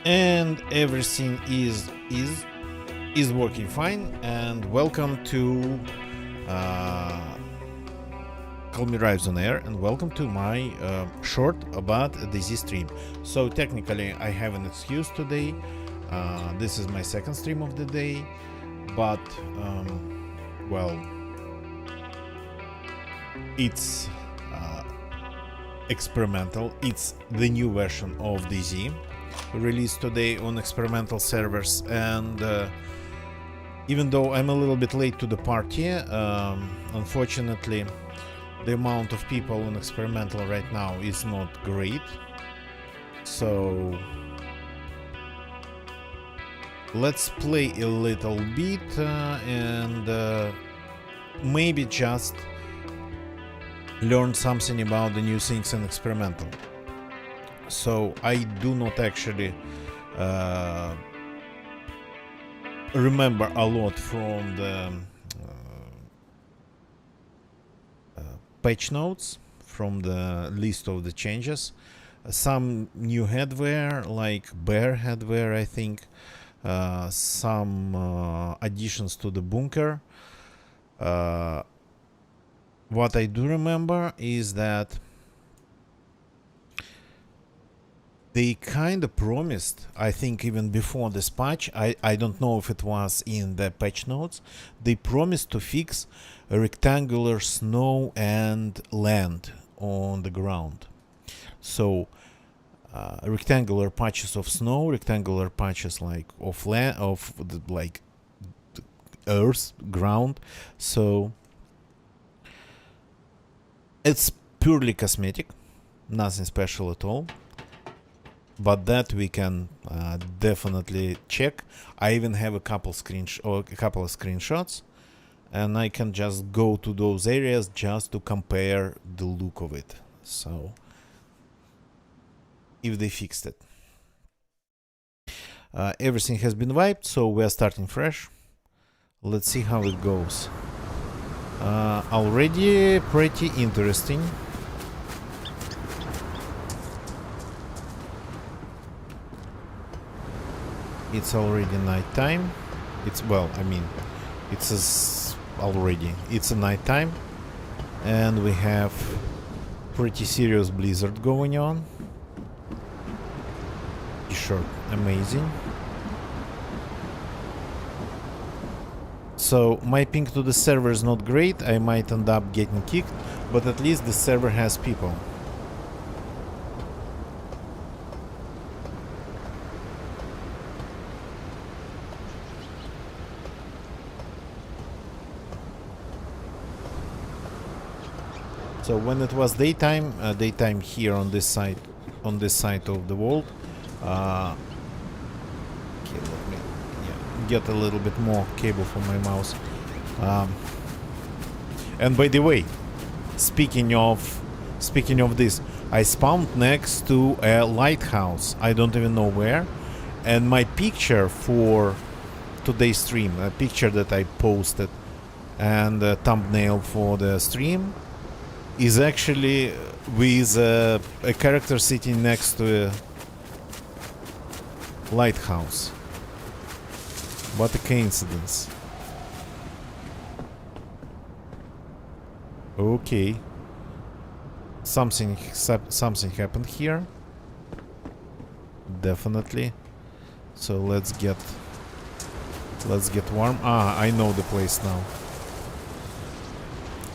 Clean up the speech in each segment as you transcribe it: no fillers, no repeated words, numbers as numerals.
and everything is working fine. And welcome to Call Me Rives on Air, and welcome to my short about DayZ stream. So technically I have an excuse today. This is my second stream of the day, but well, it's experimental. It's the new version of DayZ released today on experimental servers, and even though I'm a little bit late to the party, unfortunately the amount of people on experimental right now is not great. So let's play a little bit and maybe just learn something about the new things in experimental. So I do not actually remember a lot from the patch notes, from the list of the changes. Some new hardware like bear hardware, I think, some additions to the bunker. What I do remember is that they kind of promised, I think even before this patch, I don't know if it was in the patch notes, they promised to fix rectangular snow and land on the ground. So rectangular patches of snow, rectangular patches like of land, of the, like the earth, ground. So it's purely cosmetic, nothing special at all. But that we can definitely check. I even have a couple of screenshots, and I can just go to those areas just to compare the look of it. So if they fixed it, everything has been wiped, so we are starting fresh. Let's see how it goes. Already pretty interesting. It's already nighttime. It's, well, I mean, it's already, it's a nighttime, and we have pretty serious blizzard going on. Sure, amazing. So my ping to the server is not great. I might end up getting kicked, but at least the server has people. So when it was daytime, daytime here on this side of the world. Okay, let me get a little bit more cable for my mouse. And by the way, speaking of this, I spawned next to a lighthouse. I don't even know where, and my picture for today's stream, a picture that I posted, and a thumbnail for the stream, is actually with a character sitting next to a lighthouse. What a coincidence. Okay. Something happened here. Definitely. So let's get warm. Ah, I know the place now.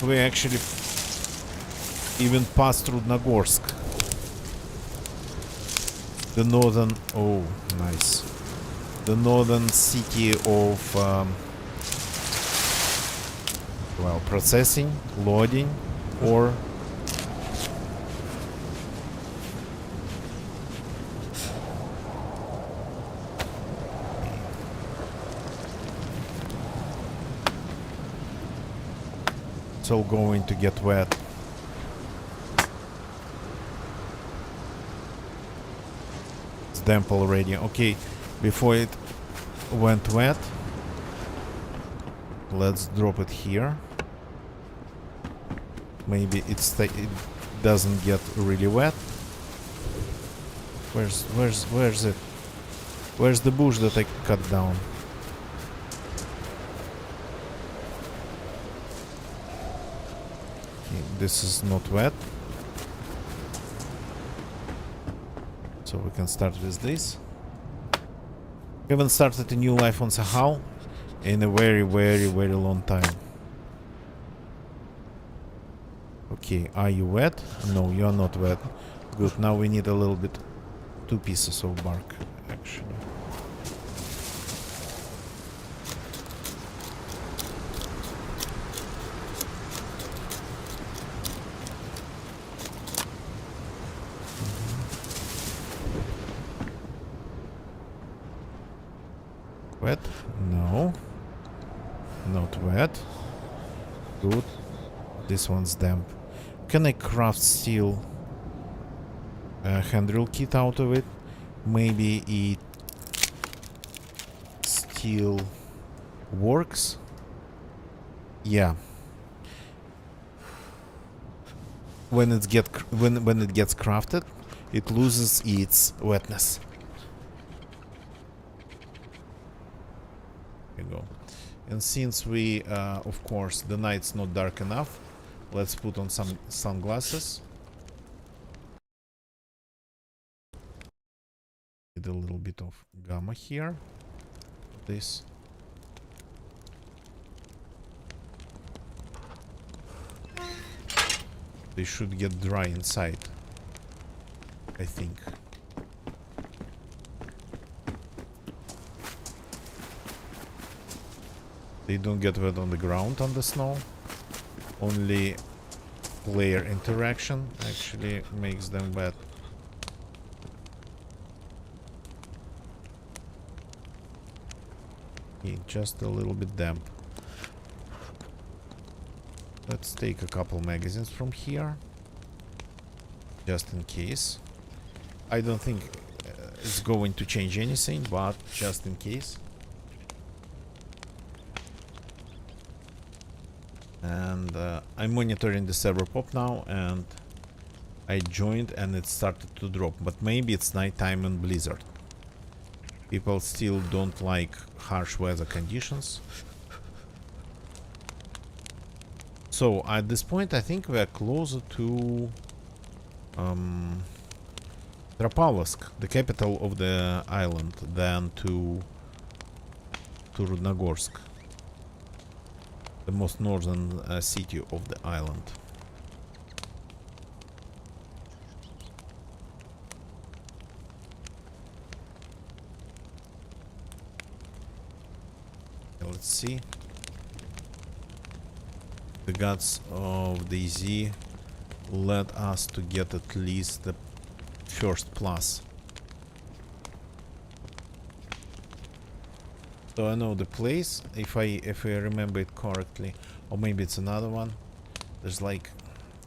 We actually even passed through Nagorsk. The northern... oh, nice. The northern city of... well, processing, loading, or... it's all going to get wet. Damp already. Okay, before it went wet, let's drop it here. Maybe it doesn't get really wet. Where's it? Where's the bush that I cut down? Okay, this is not wet. So we can start with this. We haven't started a new life on Sakhal in a very, very, very long time. Okay, are you wet? No, you are not wet. Good, now we need a little bit, 2 pieces of bark, actually. Wet? No. Not wet. Good. This one's damp. Can I craft steel handrail kit out of it? Maybe it still works? Yeah. When it gets crafted, it loses its wetness. There you go. And since we, of course, the night's not dark enough, let's put on some sunglasses. Need a little bit of gamma here. This. They should get dry inside, I think. They don't get wet on the ground on the snow. Only player interaction actually makes them wet. Okay, just a little bit damp. Let's take a couple magazines from here, just in case. I don't think it's going to change anything, but just in case. And I'm monitoring the server pop now, and I joined and it started to drop, but maybe it's nighttime and blizzard. People still don't like harsh weather conditions. So at this point I think we are closer to Tropavlovsk, the capital of the island, than to Rudnogorsk, the most northern city of the island. Let's see. The gods of DayZ led us to get at least the first plus. So I know the place, if I remember it correctly, or maybe it's another one. There's like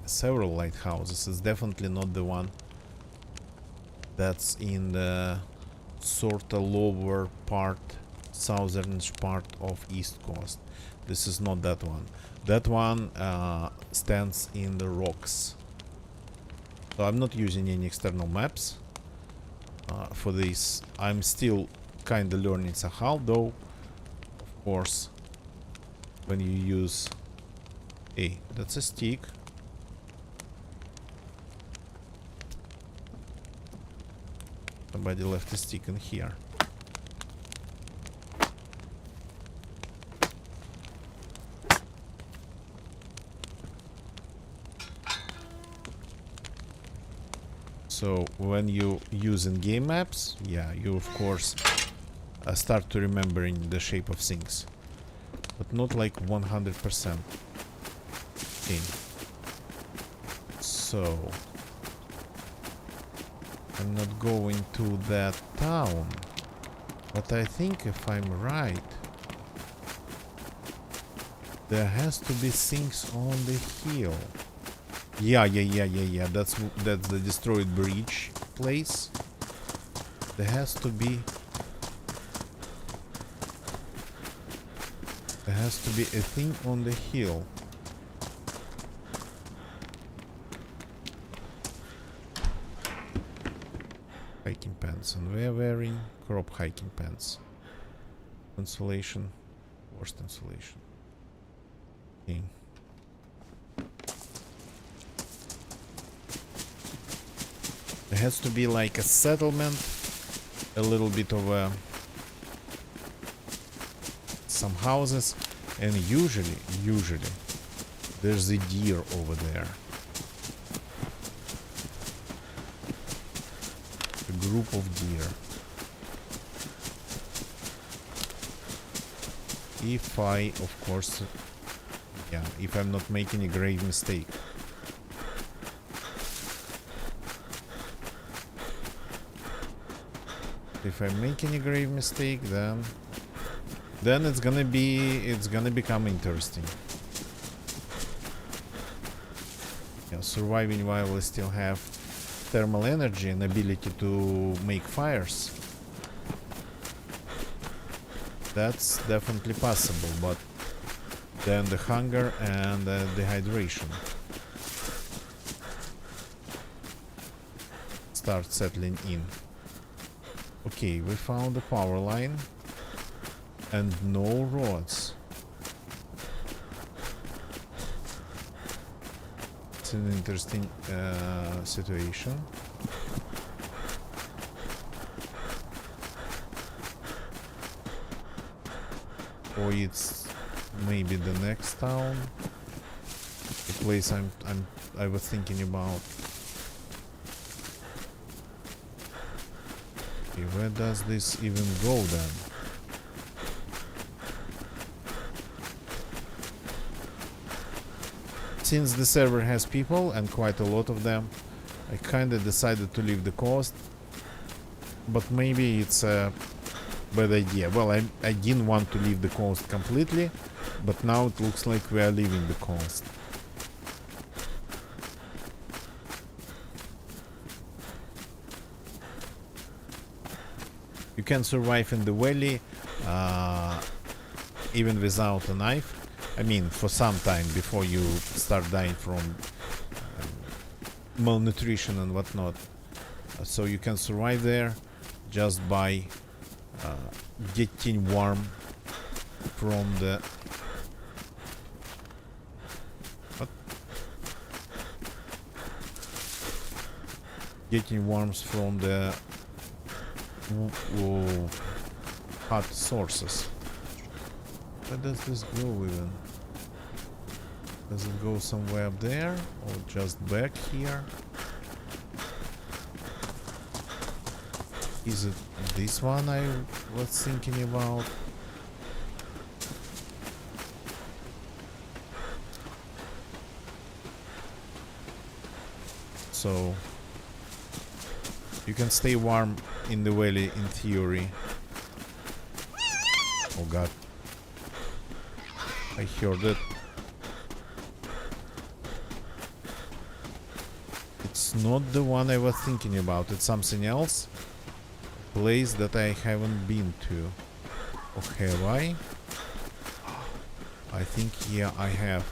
several lighthouses. It's definitely not the one that's in the sort of lower part, southern part of East Coast. This is not that one. That one stands in the rocks. So I'm not using any external maps for this. I'm still kind of learning Sakhal, though. Of course, when you use... Hey, that's a stick. Somebody left a stick in here. So when you use in-game maps, yeah, you of course start to remembering the shape of things, but not like 100%. Okay. So I'm not going to that town, but I think if I'm right, there has to be things on the hill. Yeah. That's the destroyed bridge place. There has to be a thing on the hill. Hiking pants, and we are wearing crop hiking pants. Insulation, worst insulation. Okay. There has to be like a settlement, a little bit of some houses, and usually there's a deer over there. A group of deer. If I, of course, yeah, if I'm not making a grave mistake. If I'm making a grave mistake, then it's gonna become interesting. Yeah, surviving while we still have thermal energy and ability to make fires. That's definitely possible, but then the hunger and the dehydration start settling in. Okay, we found the power line and no roads. It's an interesting situation. Or it's maybe the next town, the place I was thinking about. Okay, where does this even go then? Since the server has people, and quite a lot of them, I kinda decided to leave the coast. But maybe it's a bad idea. Well, I didn't want to leave the coast completely, but now it looks like we are leaving the coast. You can survive in the valley even without a knife. I mean, for some time before you start dying from malnutrition and whatnot. So you can survive there just by getting warm from the... What? Getting warmth from the hot sources. Where does this go even? Does it go somewhere up there or just back here? Is it this one I was thinking about? So you can stay warm in the valley in theory. Oh god. I heard it. It's not the one I was thinking about. It's something else. Place that I haven't been to. Or have I? I think, yeah, I have.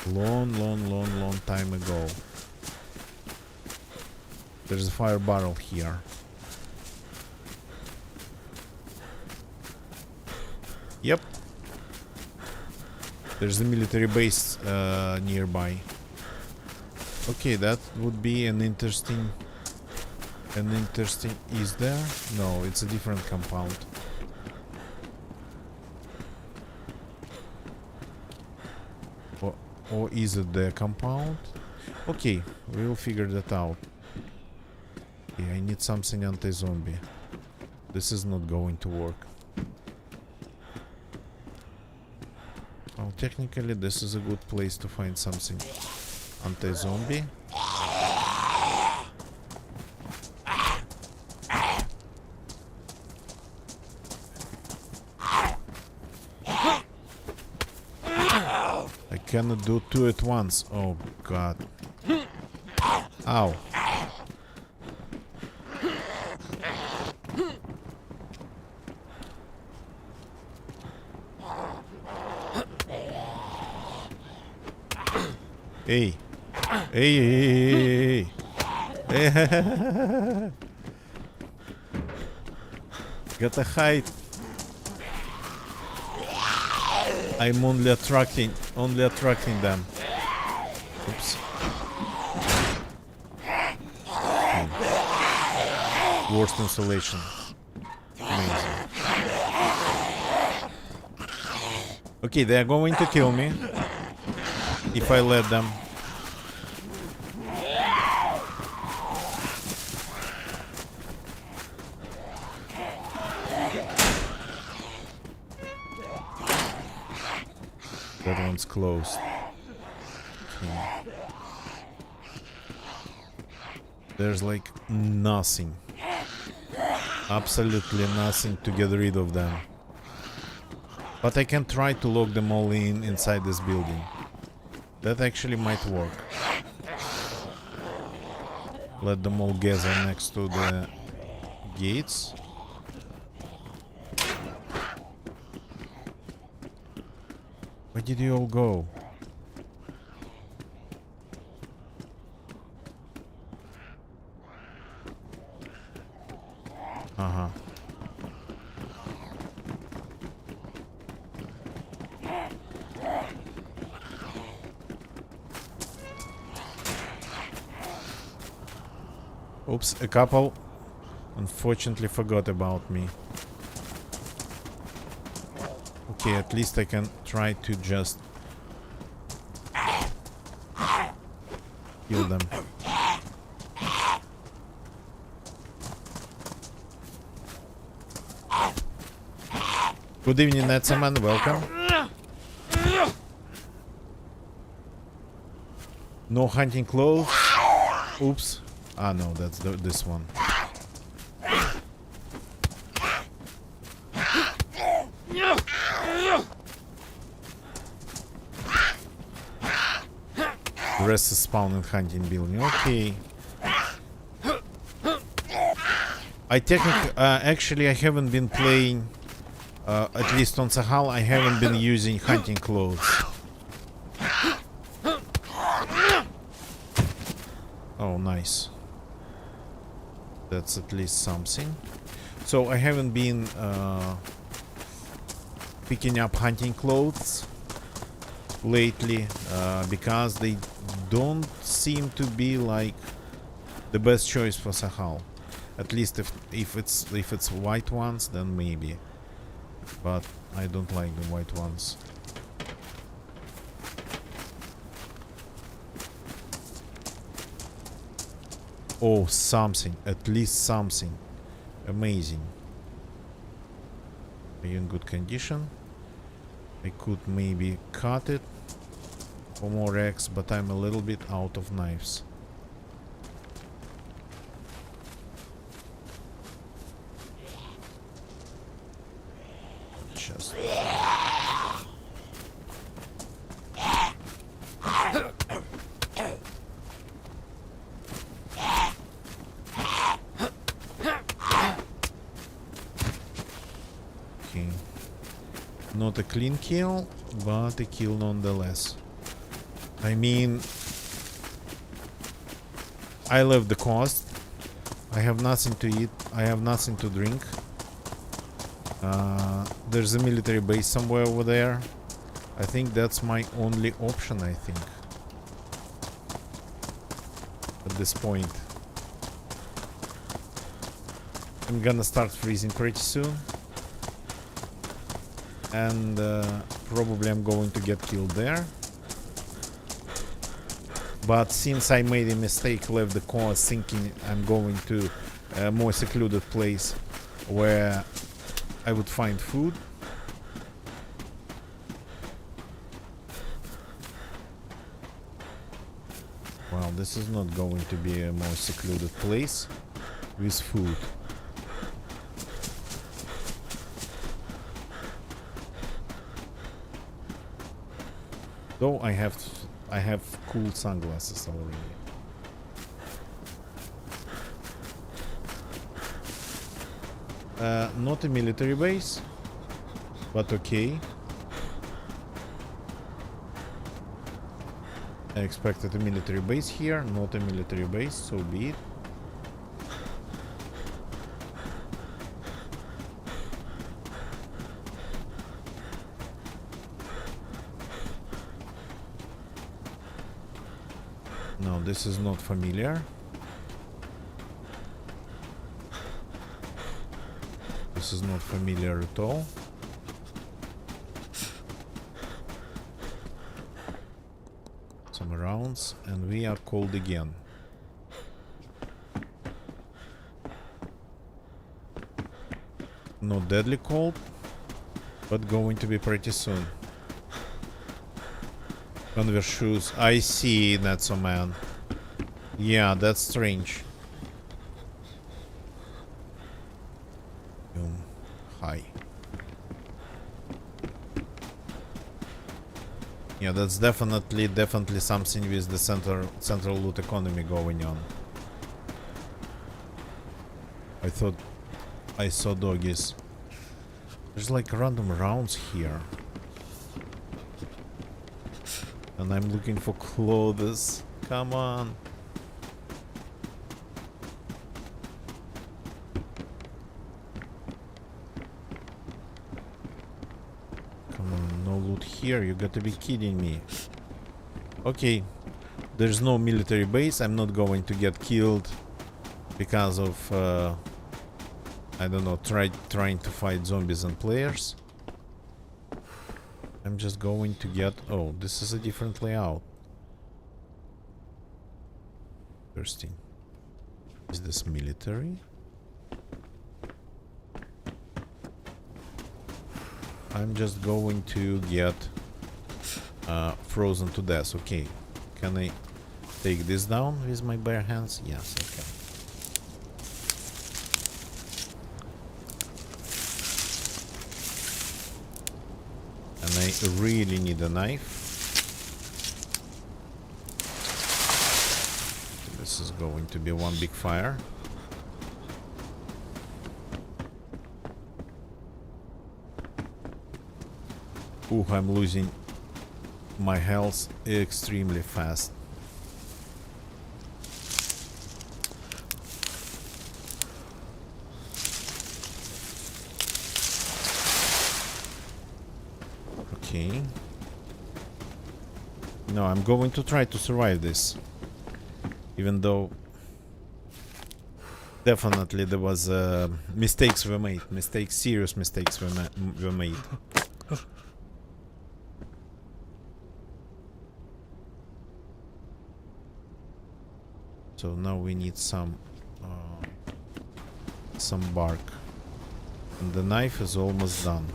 Long time ago. There's a fire barrel here. Yep. There's a military base nearby. Okay, that would be an interesting... Is there? No, it's a different compound. Or is it the compound? Okay, we will figure that out. Okay, I need something anti-zombie. This is not going to work. Well, technically this is a good place to find something anti-zombie. I cannot do two at once. Oh god. Ow. Hey. Hey. Gotta hide. I'm only attracting them. Oops. Okay. Worst installation. Amazing. Okay, they are going to kill me if I let them. That one's closed. Okay. There's like nothing. Absolutely nothing to get rid of them. But I can try to lock them all inside this building. That actually might work. Let them all gather next to the gates. Where did you all go? Uh-huh. Oops, a couple unfortunately forgot about me. Okay, at least I can try to just kill them. Good evening, Netsaman, welcome. No hunting clothes. Oops. Ah, no, that's this one. The rest is spawn and hunting building. Okay. I technically, actually, I haven't been playing, at least on Sakhal, I haven't been using hunting clothes. Oh, nice. That's at least something. So I haven't been picking up hunting clothes lately because they don't seem to be like the best choice for Sakhal. At least if it's white ones, then maybe. But I don't like the white ones. Oh, something. At least something. Amazing. Are you in good condition? I could maybe cut it for more eggs, but I'm a little bit out of knives. Just... Okay. Not a clean kill, but a kill nonetheless. I mean, I love the cost. I have nothing to eat. I have nothing to drink. There's a military base somewhere over there. I think that's my only option, I think. At this point. I'm gonna start freezing pretty soon. And probably I'm going to get killed there. But since I made a mistake, left the course thinking I'm going to a more secluded place where I would find food. Well, this is not going to be a more secluded place with food. Though I have cool sunglasses already. Not a military base, but okay. I expected a military base here, not a military base, so be it. No, this is not familiar. This is not familiar at all. Some rounds, and we are cold again. Not deadly cold, but going to be pretty soon. Converse shoes. I see, Netso man. Yeah, that's strange. Hi. Yeah, that's definitely something with the central loot economy going on. I thought I saw doggies. There's like random rounds here. And I'm looking for clothes. Come on. Come on, no loot here. You gotta be kidding me. Okay. There's no military base. I'm not going to get killed because of I don't know, trying to fight zombies and players. I'm just going to get... Oh, this is a different layout. Interesting. Is this military? I'm just going to get frozen to death. Okay. Can I take this down with my bare hands? Yes, I can. And I really need a knife. This is going to be one big fire. Ooh, I'm losing my health extremely fast. Okay. No, I'm going to try to survive this. Even though definitely there was mistakes were made. Serious mistakes were made. So now we need some bark. And the knife is almost done.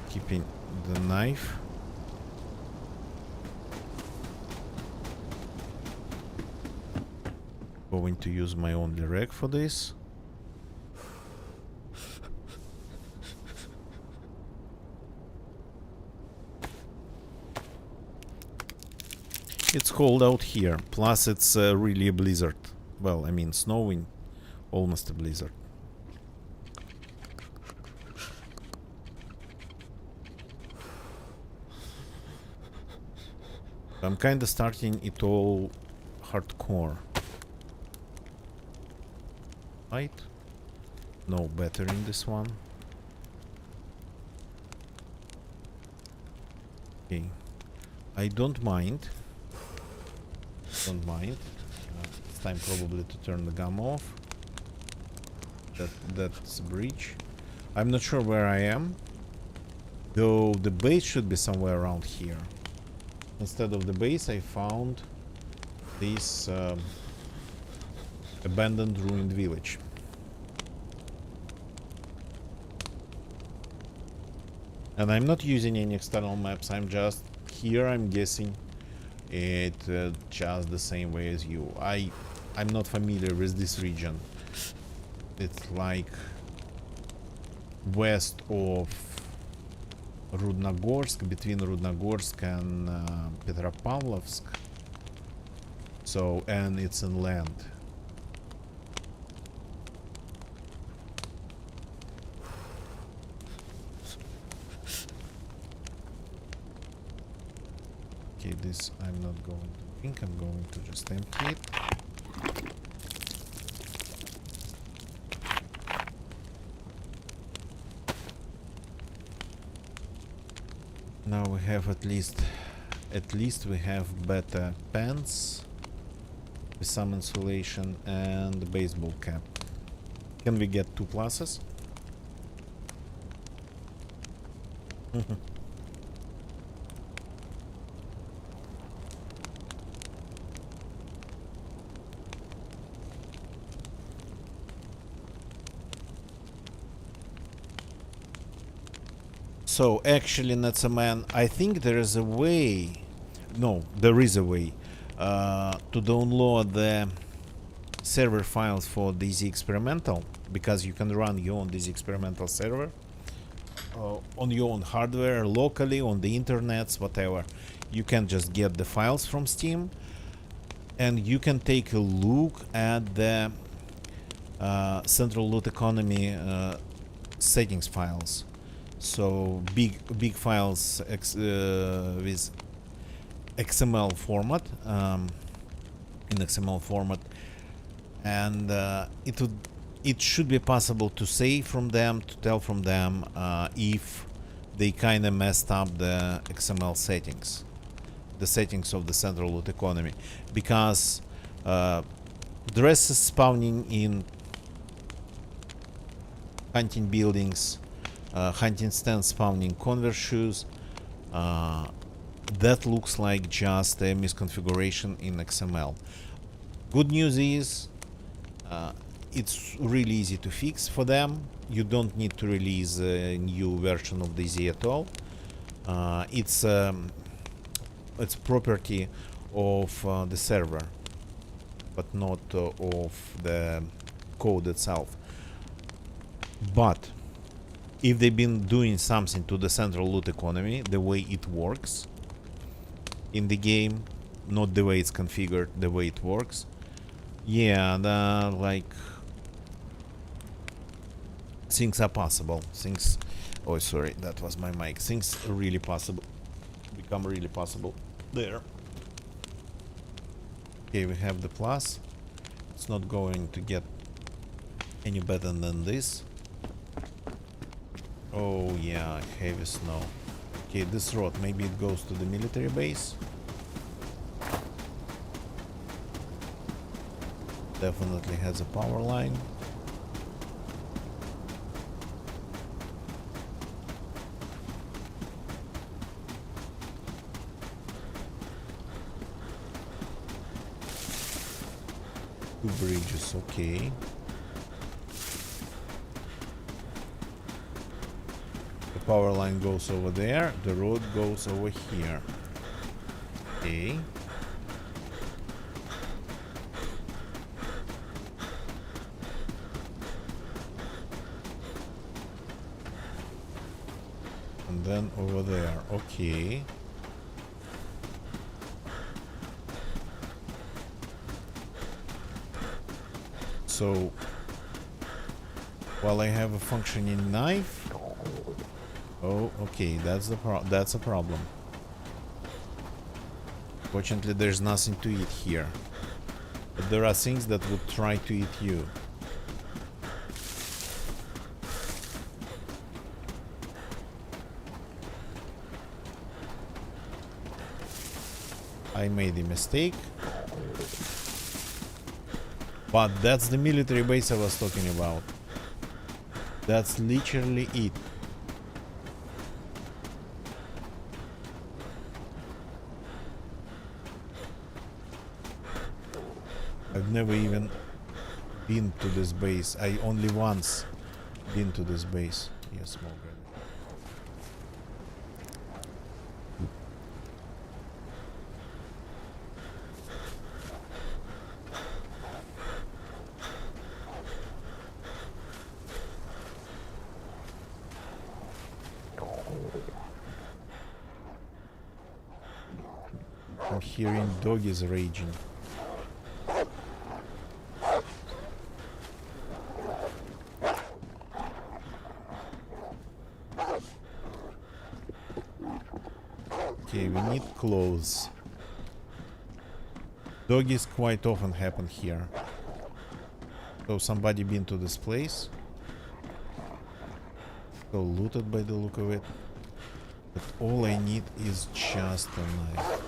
Keeping the knife. Going to use my only rag for this. It's cold out here, plus it's really a blizzard. Well, I mean snowing, almost a blizzard. I'm kinda starting it all hardcore. Right? No better in this one. Okay. I don't mind. It's time probably to turn the gun off. That's a breach. I'm not sure where I am. Though the base should be somewhere around here. Instead of the base, I found this abandoned ruined village. And I'm not using any external maps, I'm just here, I'm guessing it just the same way as you. I'm not familiar with this region. It's like west of Rudnogorsk, between Rudnogorsk and Petropavlovsk. So, and it's inland. Okay, this I'm not going to drink, I'm going to just empty it. Now we have at least we have better pants with some insulation and baseball cap. Can we get 2 pluses? So actually, Netsaman, I think there is a way. No, there is a way to download the server files for DayZ experimental, because you can run your own DayZ experimental server on your own hardware, locally, on the internets, whatever. You can just get the files from Steam, and you can take a look at the central loot economy settings files. So big files with XML format, in XML format, and it should be possible to say from them, to tell from them if they kind of messed up the XML settings, the settings of the central loot economy, because dresses spawning in hunting buildings, hunting stands spawning converse shoes, that looks like just a misconfiguration in XML. Good news is it's really easy to fix for them. You don't need to release a new version of DayZ at all. It's property of the server, but not of the code itself. But if they've been doing something to the central loot economy, the way it works in the game, not the way it's configured, the way it works, yeah, like things are possible. Things, oh sorry, that was my mic. Things are really possible, become really possible there. Okay, we have the plus. It's not going to get any better than this. Oh yeah, heavy snow. Okay, this road, maybe it goes to the military base. Definitely has a power line. Two bridges, okay. Power line goes over there, the road goes over here. Okay. And then over there, okay. So, while I have a functioning knife. Oh, okay, that's a problem. Fortunately, there's nothing to eat here. But there are things that would try to eat you. I made a mistake. But that's the military base I was talking about. That's literally it. I've never even been to this base. I only once been to this base. Yes, small grenade. I'm hearing doggies raging. Okay, we need clothes. Doggies quite often happen here. So somebody been to this place? So looted by the look of it. But all I need is just a knife.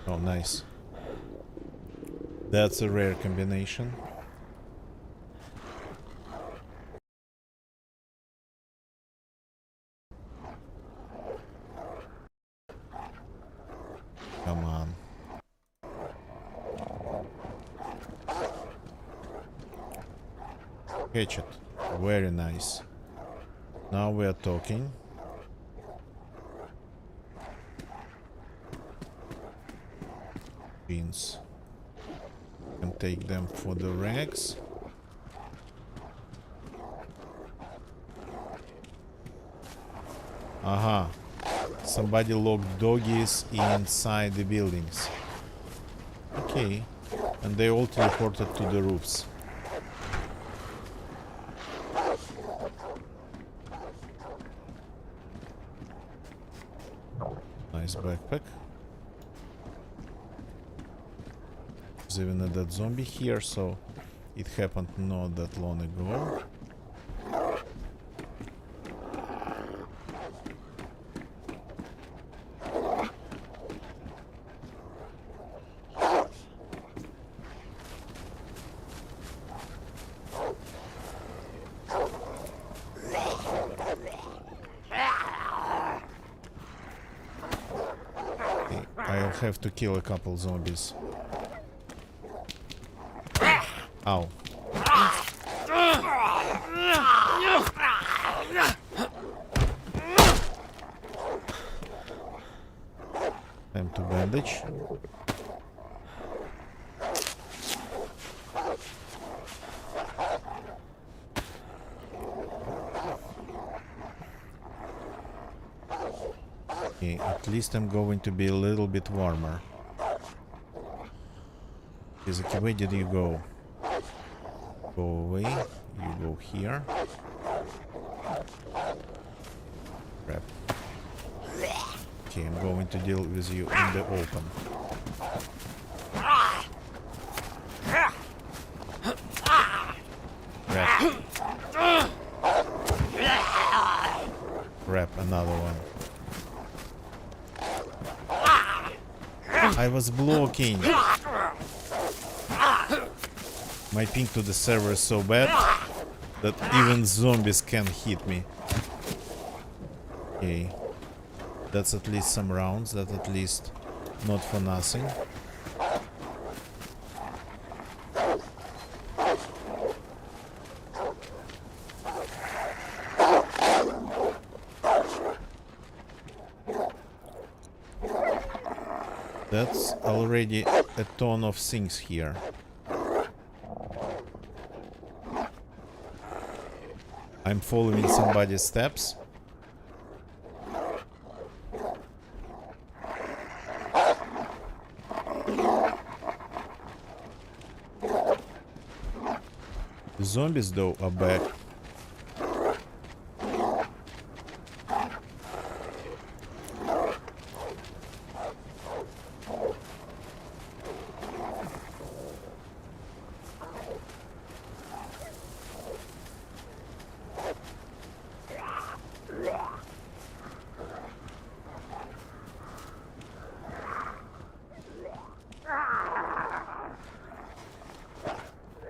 Oh, nice. That's a rare combination. Come on. Catch it. Very nice. Now we are talking. Beans. Can take them for the rags. Aha. Somebody locked doggies inside the buildings. Okay. And they all teleported to the roofs. Nice backpack. There's even a dead zombie here, so it happened not that long ago. I'll have to kill a couple zombies. Ow. Time to bandage. Okay, at least I'm going to be a little bit warmer. Kizuki, where did you go? Go away. You go here. Crap. Okay, I'm going to deal with you in the open. Crap. Crap, another one. I was blocking. My ping to the server is so bad that even zombies can hit me. Okay. That's at least some rounds. That's at least not for nothing. That's already a ton of things here. I'm following somebody's steps. The zombies though are back.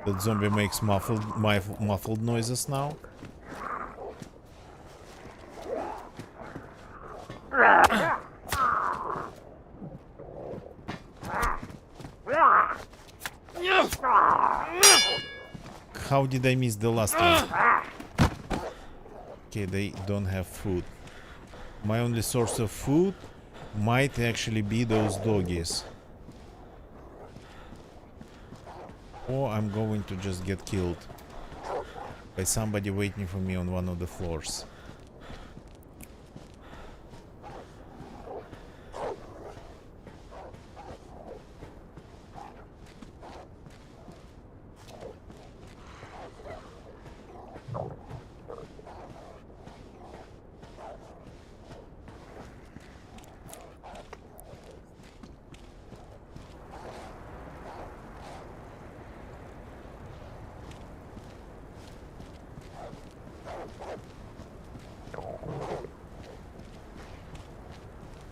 That zombie makes muffled noises now. How did I miss the last one? Okay, they don't have food. My only source of food might actually be those doggies. Or I'm going to just get killed by somebody waiting for me on one of the floors.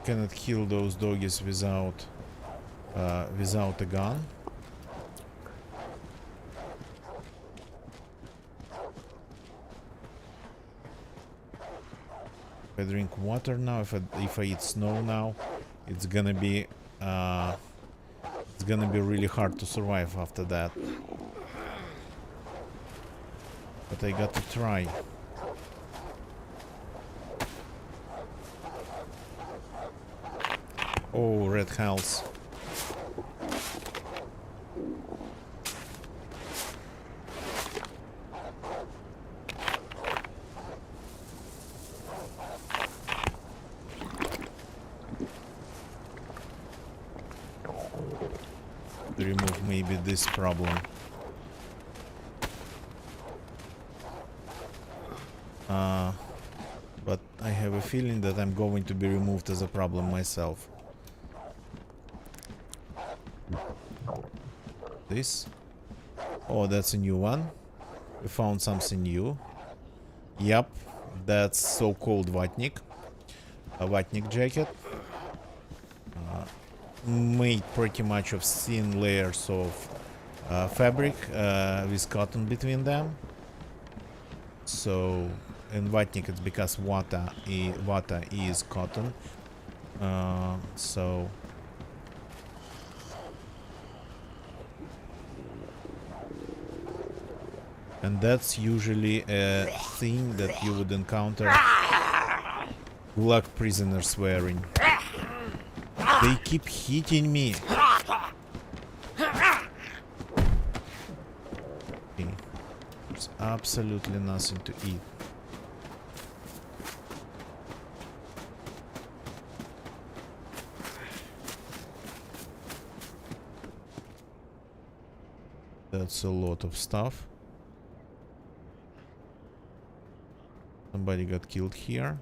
cannot kill those doggies without without a gun. If I drink water now, if I eat snow now, it's gonna be really hard to survive after that. But I got to try. Oh, red hells. Remove maybe this problem. But I have a feeling that I'm going to be removed as a problem myself. This. Oh, that's a new one. We found something new. Yep, that's so-called vatnik. A vatnik jacket. Made pretty much of thin layers of fabric with cotton between them. So in vatnik it's because vata is cotton. So and that's usually a thing that you would encounter gulag prisoners wearing. They keep hitting me. Okay. There's absolutely nothing to eat. That's a lot of stuff. Somebody got killed here.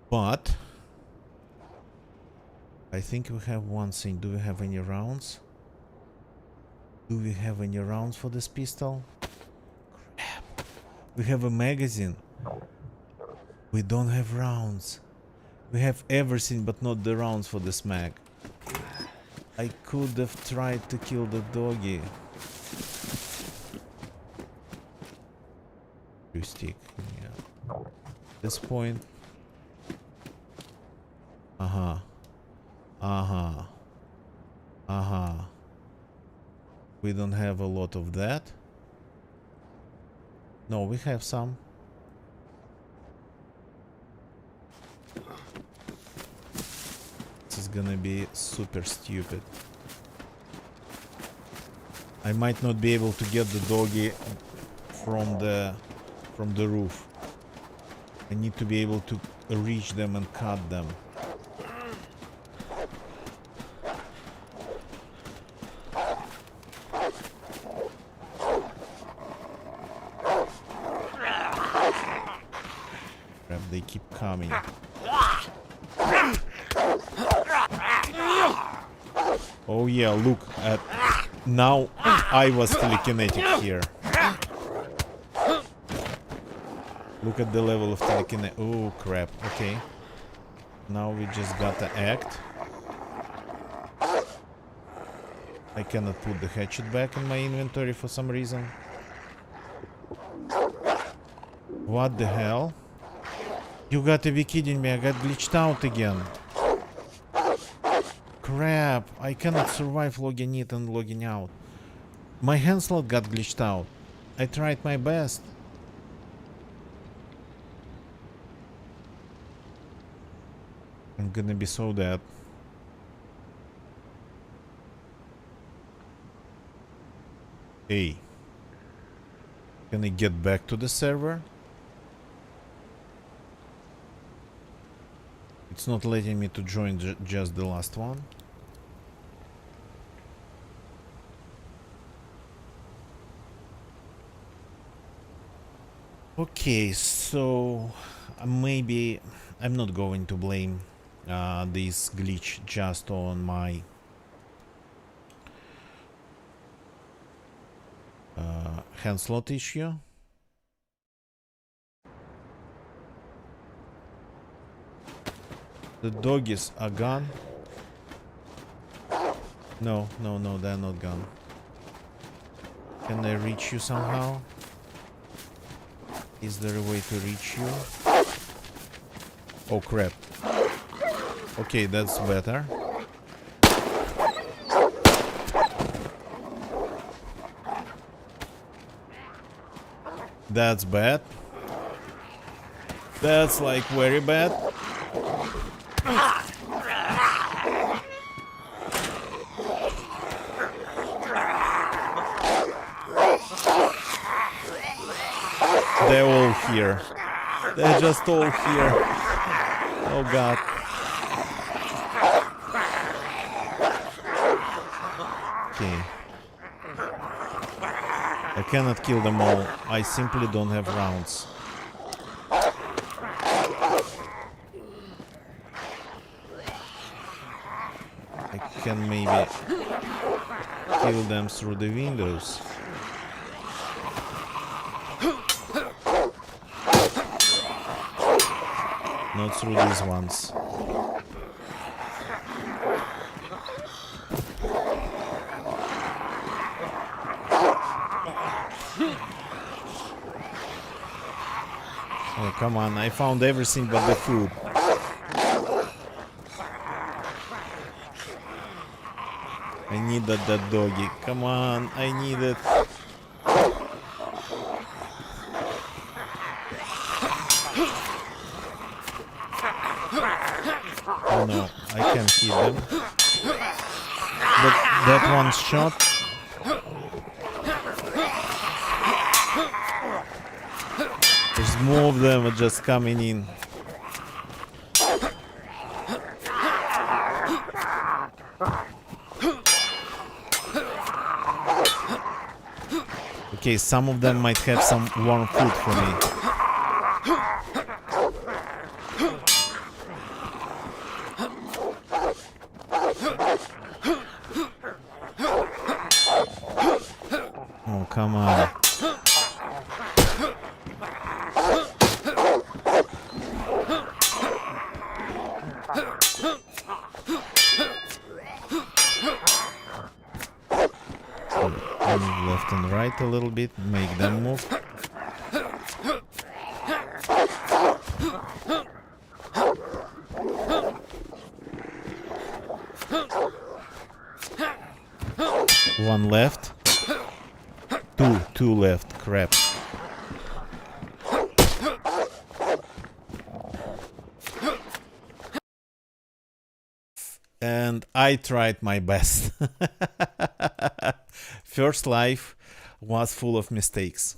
But I think we have one thing. Do we have any rounds? Do we have any rounds for this pistol? Crap. We have a magazine. We don't have rounds. We have everything but not the rounds for this mag. I could have tried to kill the doggy. Stick. Yeah. At this point. We don't have a lot of that. No, we have some. This is gonna be super stupid. I might not be able to get the doggy from the roof. I need to be able to reach them and cut them. Crap, they keep coming. Oh yeah, look at now I was telekinetic here. Look at the level of telekinetic. Oh crap, okay. Now we just gotta act. I cannot put the hatchet back in my inventory for some reason. What the hell? You gotta be kidding me, I got glitched out again. Crap, I cannot survive logging in and logging out. My hand slot got glitched out. I tried my best. I'm gonna be so dead. Hey. Can I get back to the server? It's not letting me to join just the last one. Okay, so maybe I'm not going to blame this glitch just on my hand slot issue. The doggies are gone. No, no, no, they're not gone. Can I reach you somehow? Is there a way to reach you? Oh crap. Okay, that's better. That's bad. That's like very bad. They're all here. They're just all here. Oh god. Okay. I cannot kill them all. I simply don't have rounds. I can maybe kill them through the windows. Not through these ones. Oh, come on, I found everything but the food. I needed that doggy. Come on, I need it. Oh no, I can't hit them. But that one shot. There's more of them are just coming in. Okay, some of them might have some warm food for me. Oh, come on. Left and right a little bit, make them move. One left. Two left. Crap. And I tried my best. First life was full of mistakes.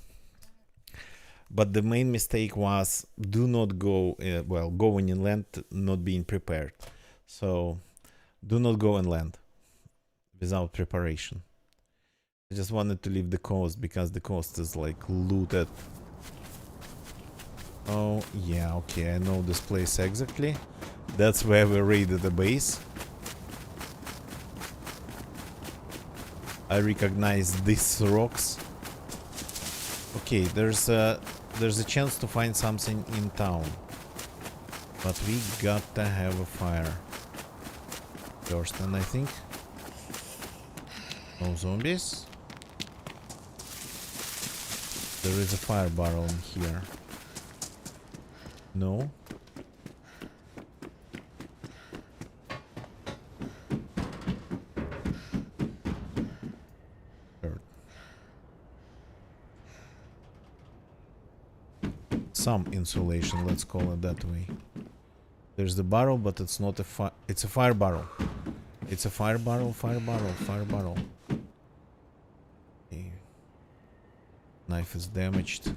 But the main mistake was do not go, going inland, not being prepared. So do not go inland without preparation. I just wanted to leave the coast because the coast is like looted. Oh yeah, okay, I know this place exactly. That's where we raided the base. I recognize these rocks. Okay, there's a chance to find something in town, but we got to have a fire first, and I think no zombies. There is a fire barrel in here. No. Some insulation, let's call it that way. There's the barrel, but it's not a fire. It's a fire barrel. It's a fire barrel, fire barrel, fire barrel. Okay. Knife is damaged,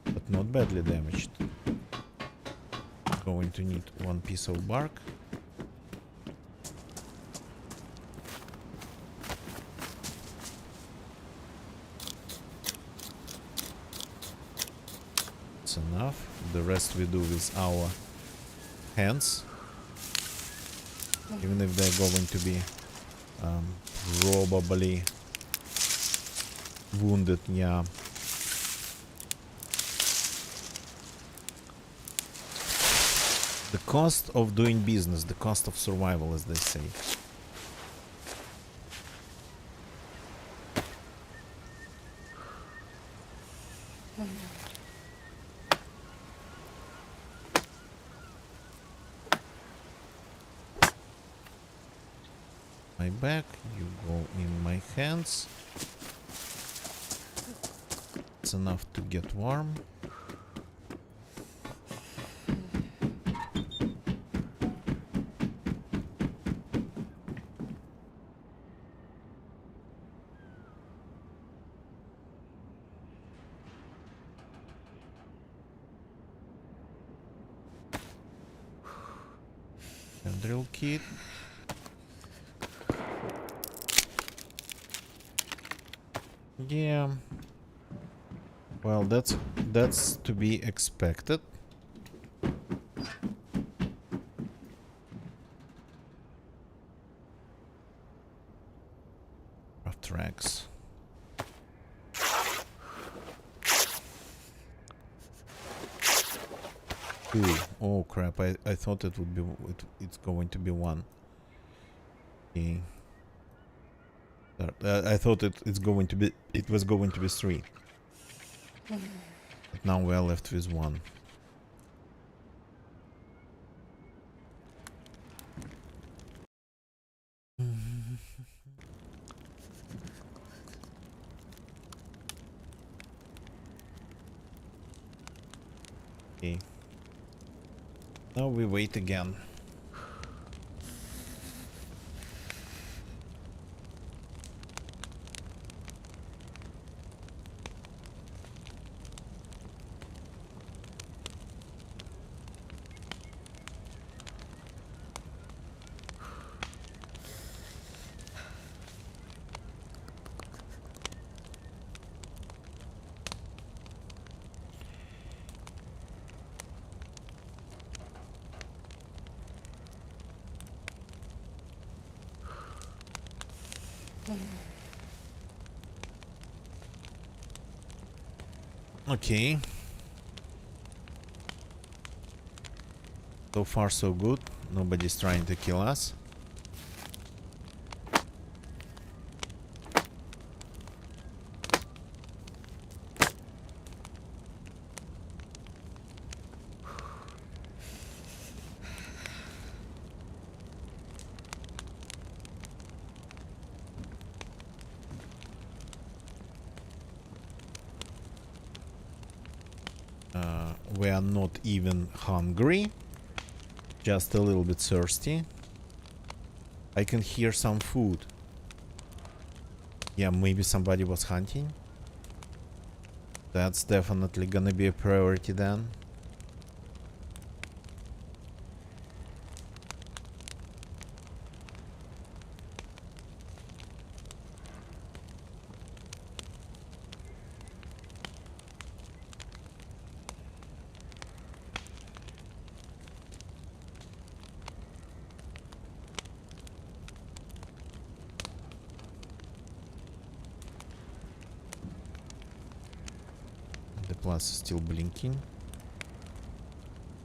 but not badly damaged. Going to need one piece of bark. Enough. The rest we do with our hands. Even if they're going to be probably wounded, yeah. The cost of doing business, the cost of survival, as they say. My back, you go in my hands. It's enough to get warm. And drill kit. Yeah. Well, that's to be expected. Craft tracks. Two. Oh crap! I thought it would be it's going to be one. Okay. I thought it was going to be three. But now we're left with one. Okay. Now we wait again. Okay. So far so good. Nobody's trying to kill us. We are not even hungry, just a little bit thirsty. I can hear some food. Yeah, maybe somebody was hunting. That's definitely gonna be a priority then. The plus is still blinking.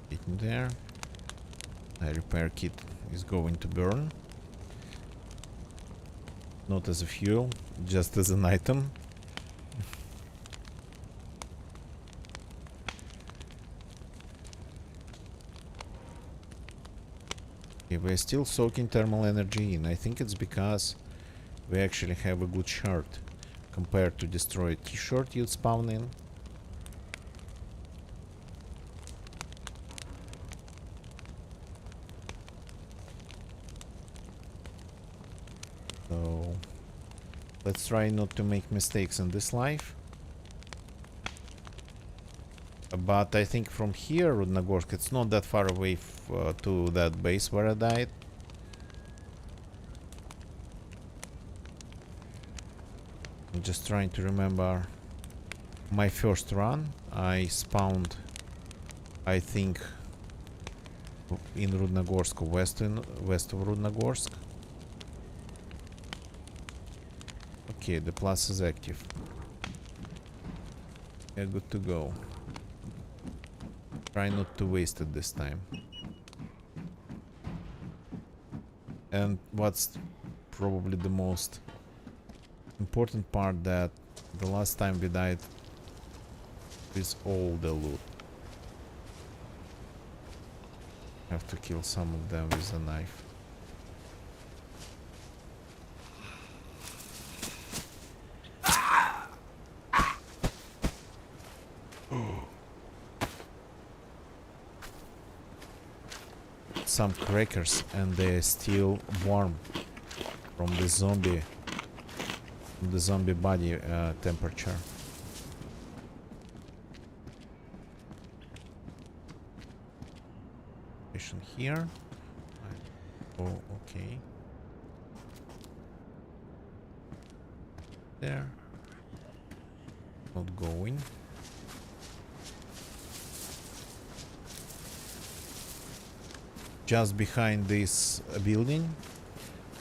Getting there. A repair kit is going to burn. Not as a fuel, just as an item. Okay, we're still soaking thermal energy in. I think it's because we actually have a good shard compared to destroyed T-shirt you'd spawn in. So let's try not to make mistakes in this life. But I think from here, Rudnogorsk, it's not that far away to that base where I died. I'm just trying to remember my first run. I spawned, I think, in Rudnogorsk, west of Rudnogorsk. Okay, the plus is active. Yeah, good to go. Try not to waste it this time. And what's probably the most important part, that the last time we died with all the loot. Have to kill some of them with a knife. Some crackers, and they're still warm from the zombie body temperature. Here. Oh, okay. There. Not going. Just behind this building,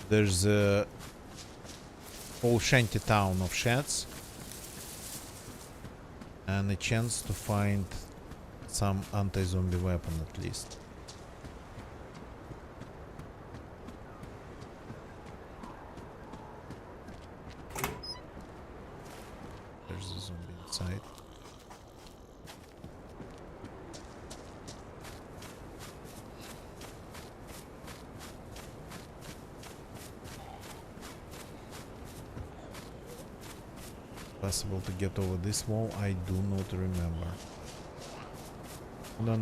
there's a whole shanty town of sheds, and a chance to find some anti-zombie weapon at least. There's a zombie inside. Possible to get over this wall? I do not remember. No.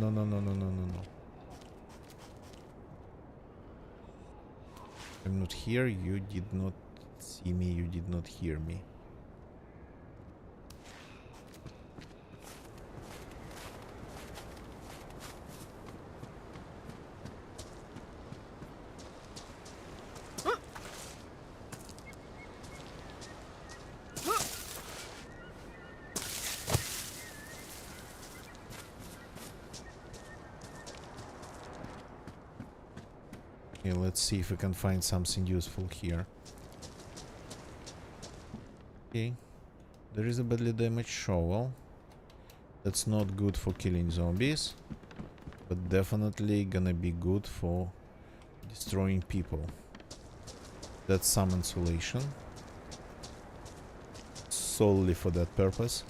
I'm not here. You did not see me. You did not hear me. Okay, let's see if we can find something useful here. Okay, there is a badly damaged shovel. That's not good for killing zombies, but definitely gonna be good for destroying people. That's some insulation, solely for that purpose.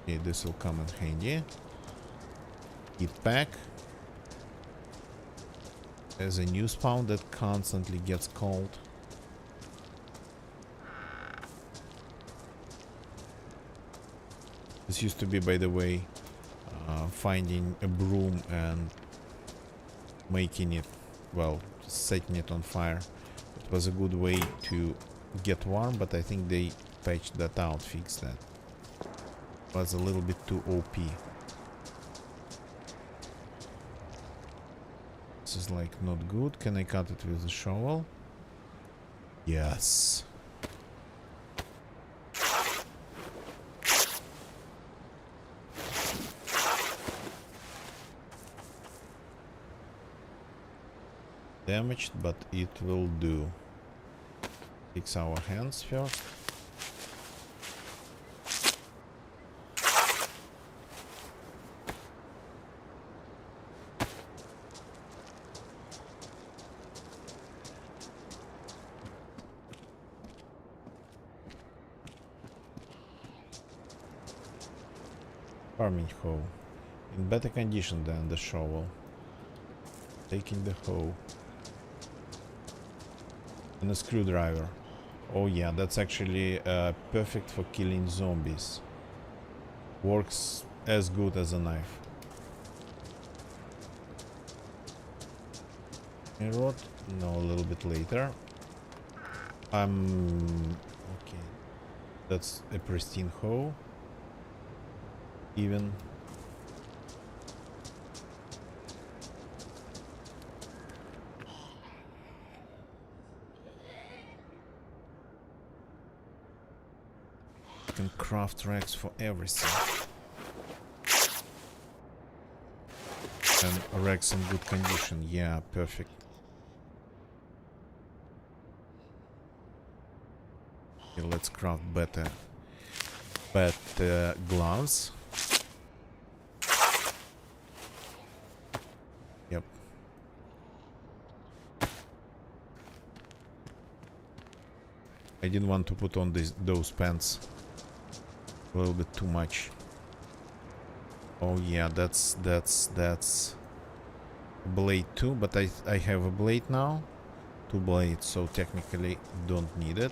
Okay, this will come in handy. Heat pack. There's a new spawn that constantly gets cold. This used to be, by the way, finding a broom and making it, well, setting it on fire. It was a good way to get warm, but I think they patched that out, fixed that. Was a little bit too OP. This is like not good. Can I cut it with a shovel? Yes. Damaged, but it will do. Fix our hands first. Farming hoe. In better condition than the shovel. Taking the hoe. And a screwdriver. Oh yeah, that's actually perfect for killing zombies. Works as good as a knife. Rod? No, a little bit later. Okay. That's a pristine hoe. Even. You can craft racks for everything. And racks in good condition. Yeah, perfect. Okay, let's craft better gloves. Yep. I didn't want to put on those pants. A little bit too much. Oh yeah, that's blade too, but I have a blade now. 2 blades, so technically don't need it.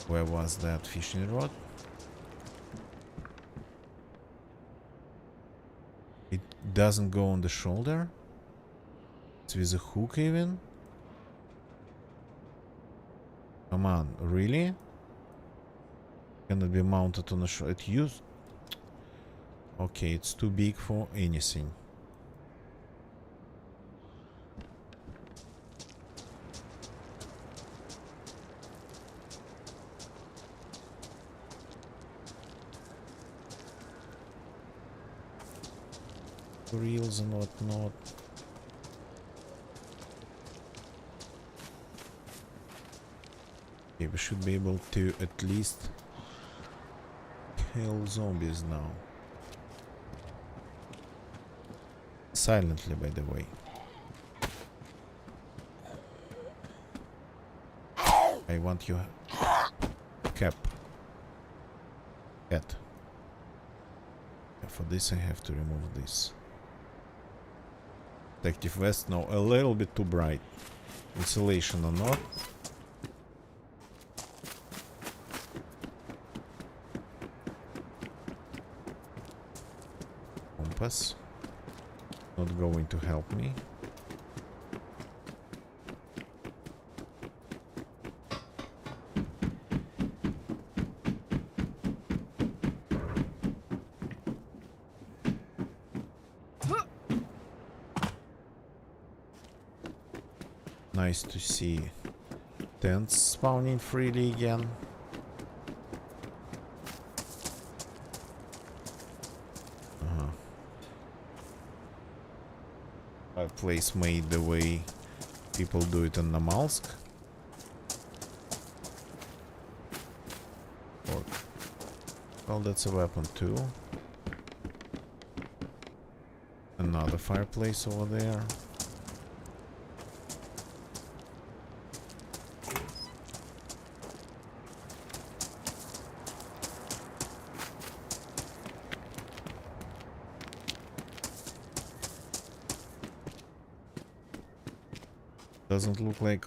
Where was that fishing rod? It doesn't go on the shoulder? It's with a hook even? Come on, really? Cannot be mounted on a shoulder. It used... Okay, it's too big for anything. Reels and whatnot. Okay, we should be able to at least kill zombies now. Silently, by the way. I want your cap. Cat. Yeah, for this I have to remove this. Protective vest, no, a little bit too bright. Insulation or not. Compass. Not going to help me. Nice to see tents spawning freely again. Fireplace made the way people do it in Namalsk. Or, well, that's a weapon too. Another fireplace over there. Doesn't look like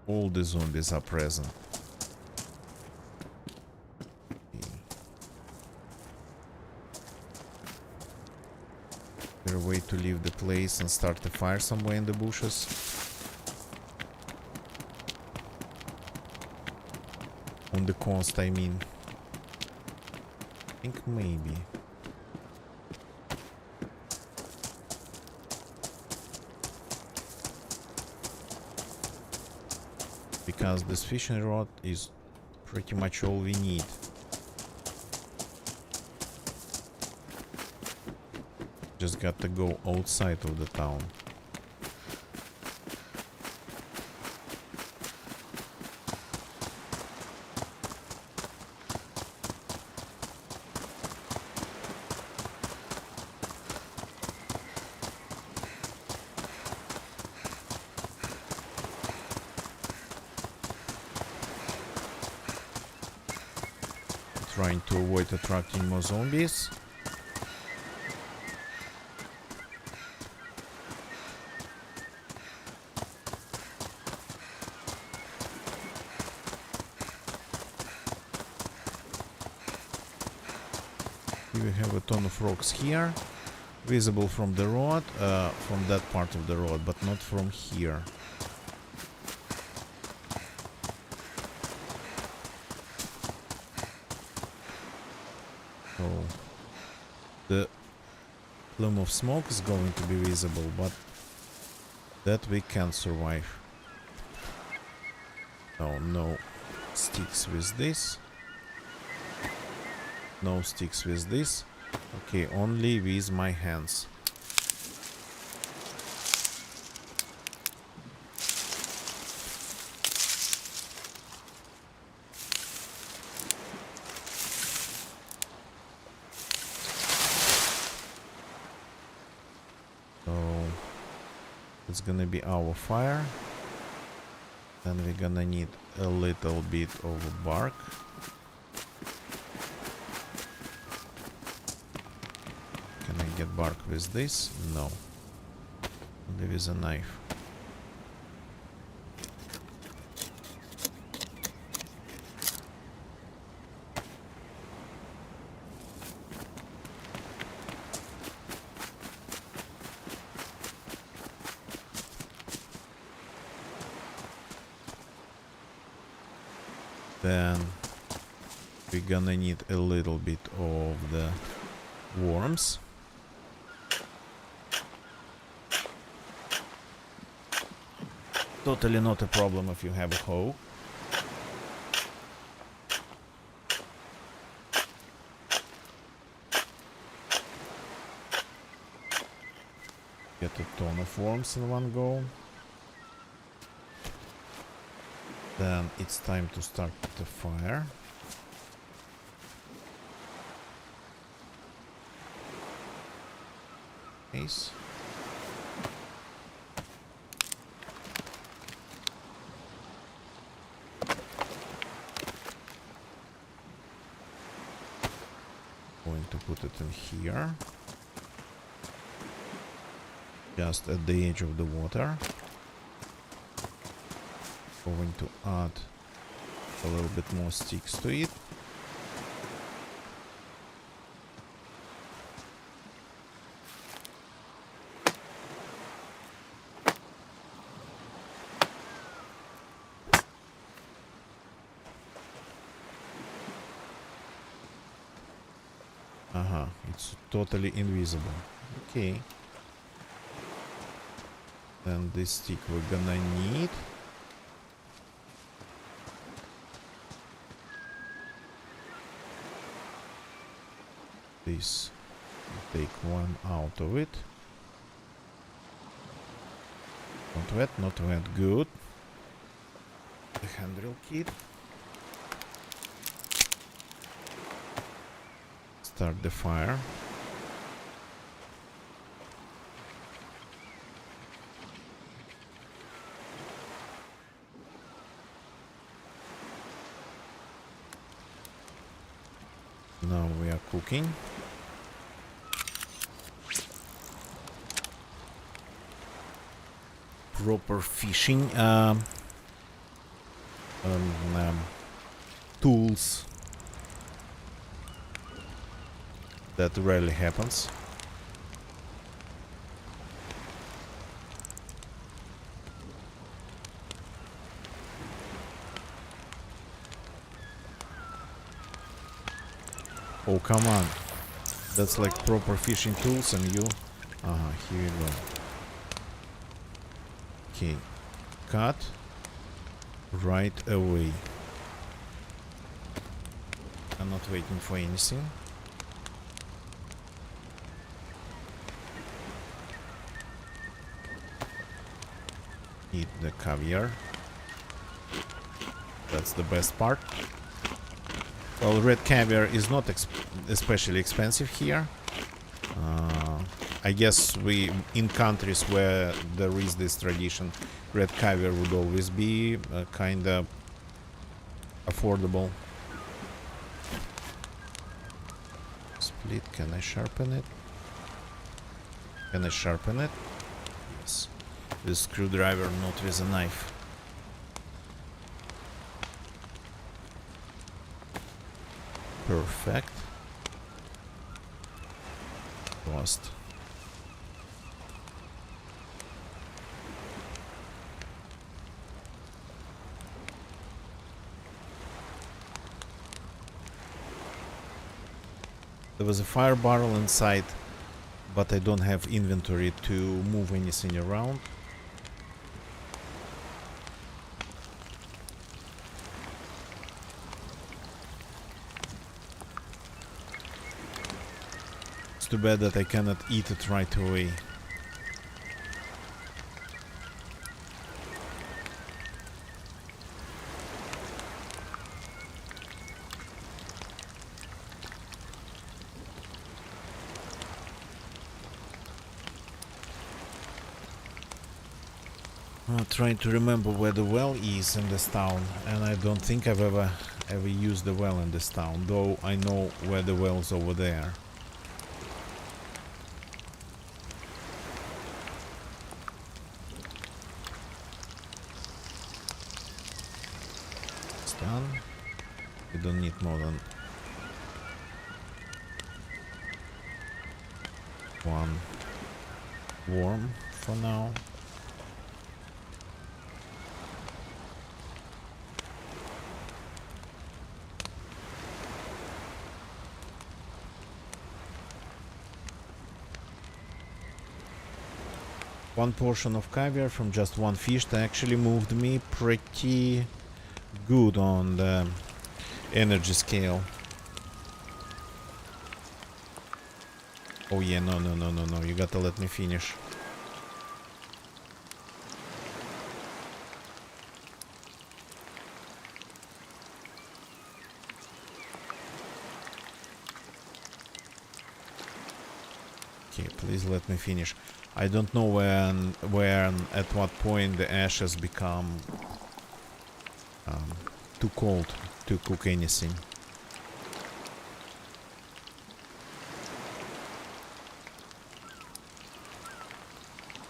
all the zombies are present. Okay. Is there a way to leave the place and start a fire somewhere in the bushes? On the coast, I mean. I think maybe. Because this fishing rod is pretty much all we need. Just got to go outside of the town. Trying to avoid attracting more zombies. We have a ton of rocks here, visible from the road, from that part of the road, but not from here. So the plume of smoke is going to be visible, but that we can survive. No sticks with this. No sticks with this. Okay, only with my hands. So it's gonna be our fire. Then we're gonna need a little bit of bark. Can I get bark with this? No. Only with a knife. Then we're gonna need a little bit of the worms. Totally not a problem if you have a hoe. Get a ton of worms in one go. Then it's time to start the fire. Nice. Going to put it in here. Just at the edge of the water. Going to add a little bit more sticks to it. It's totally invisible. Okay. Then this stick we're gonna need. This, take one out of it. Not wet, good. The handrail kit. Start the fire. Now we are cooking. Proper fishing tools. That rarely happens. Oh, come on. That's like proper fishing tools and you... here you go. Okay. Cut. Right away. I'm not waiting for anything. Eat the caviar. That's the best part. Well, red caviar is not especially expensive here. I guess in countries where there is this tradition, red caviar would always be kind of affordable. Split, can I sharpen it? Can I sharpen it? Yes. With a screwdriver, not with a knife. Perfect. lost. There was a fire barrel inside, but I don't have inventory to move anything around. It's too bad that I cannot eat it right away. I'm trying to remember where the well is in this town, and I don't think I've ever used the well in this town, though I know where the well's over there. It's done. We don't need more than one worm for now. One portion of caviar from just one fish that actually moved me pretty good on the energy scale. Oh yeah, no, you gotta let me finish. Okay, please let me finish. I don't know where, at what point the ashes become too cold to cook anything.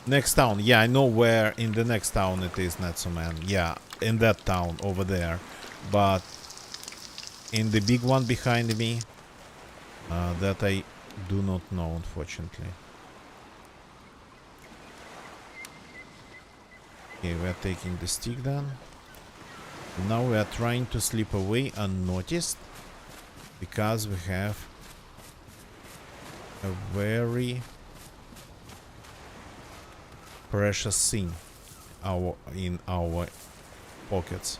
Next town, yeah, I know where in the next town it is, Natsuman. Yeah, in that town over there. But in the big one behind me, that I do not know, unfortunately. Okay, we are taking the stick then. Now we are trying to slip away unnoticed, because we have a very precious thing in our pockets.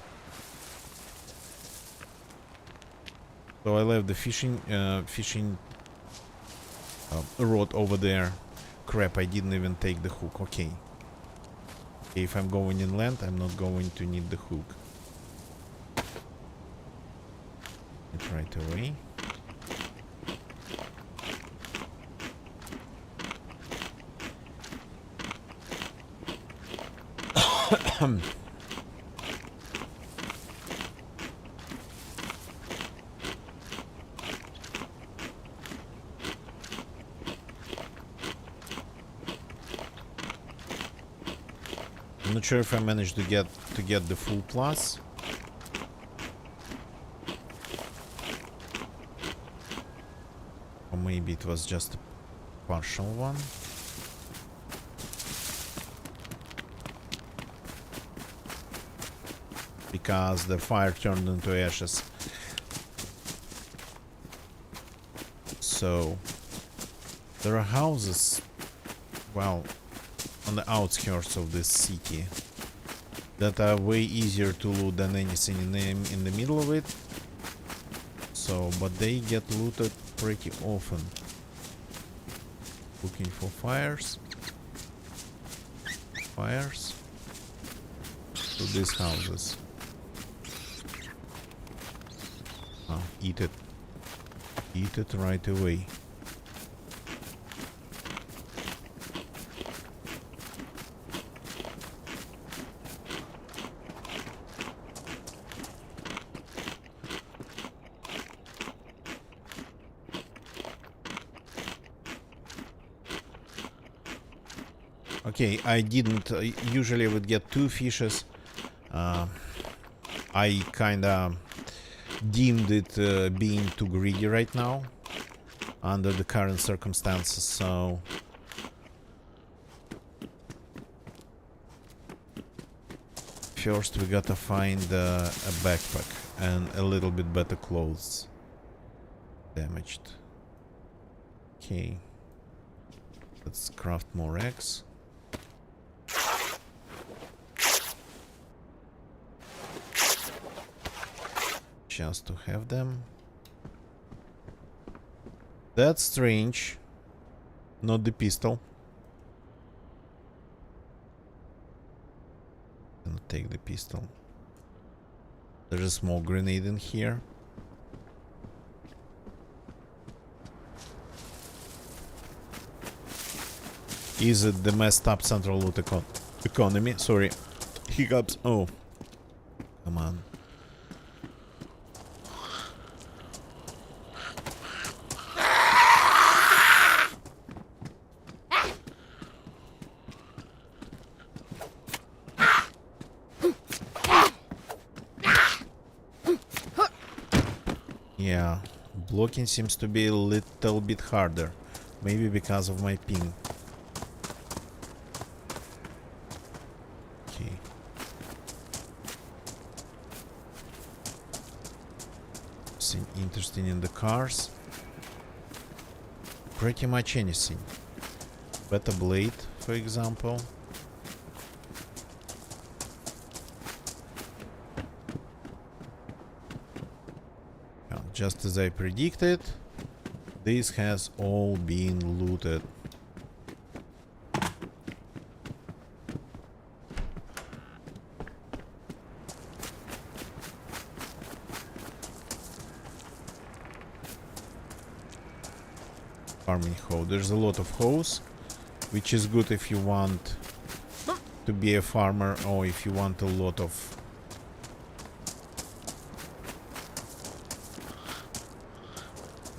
So I left the fishing rod over there. Crap, I didn't even take the hook. Okay. If I'm going inland, I'm not going to need the hook. It right away. I'm not sure if I managed to get the full plus. Or maybe it was just a partial one. Because the fire turned into ashes. So there are houses, well, on the outskirts of this city that are way easier to loot than anything in the middle of it. So, but they get looted pretty often. Looking for fires. Fires to these houses. Oh, eat it. Eat it right away. Okay, I didn't. Usually I would get 2 fishes. I kinda deemed it being too greedy right now. under the current circumstances, so first we gotta find a backpack and a little bit better clothes. Damaged. Okay. Let's craft more eggs. Just to have them. That's strange. Not the pistol. Gonna take the pistol. There's a small grenade in here. Is it the messed up central loot economy? Sorry. Hiccups. Oh. Come on. Yeah. Blocking seems to be a little bit harder. Maybe because of my ping. Interesting in the cars. Pretty much anything. Better blade, for example. Just as I predicted, this has all been looted. Farming hoe. There's a lot of hoes, which is good if you want to be a farmer or if you want a lot of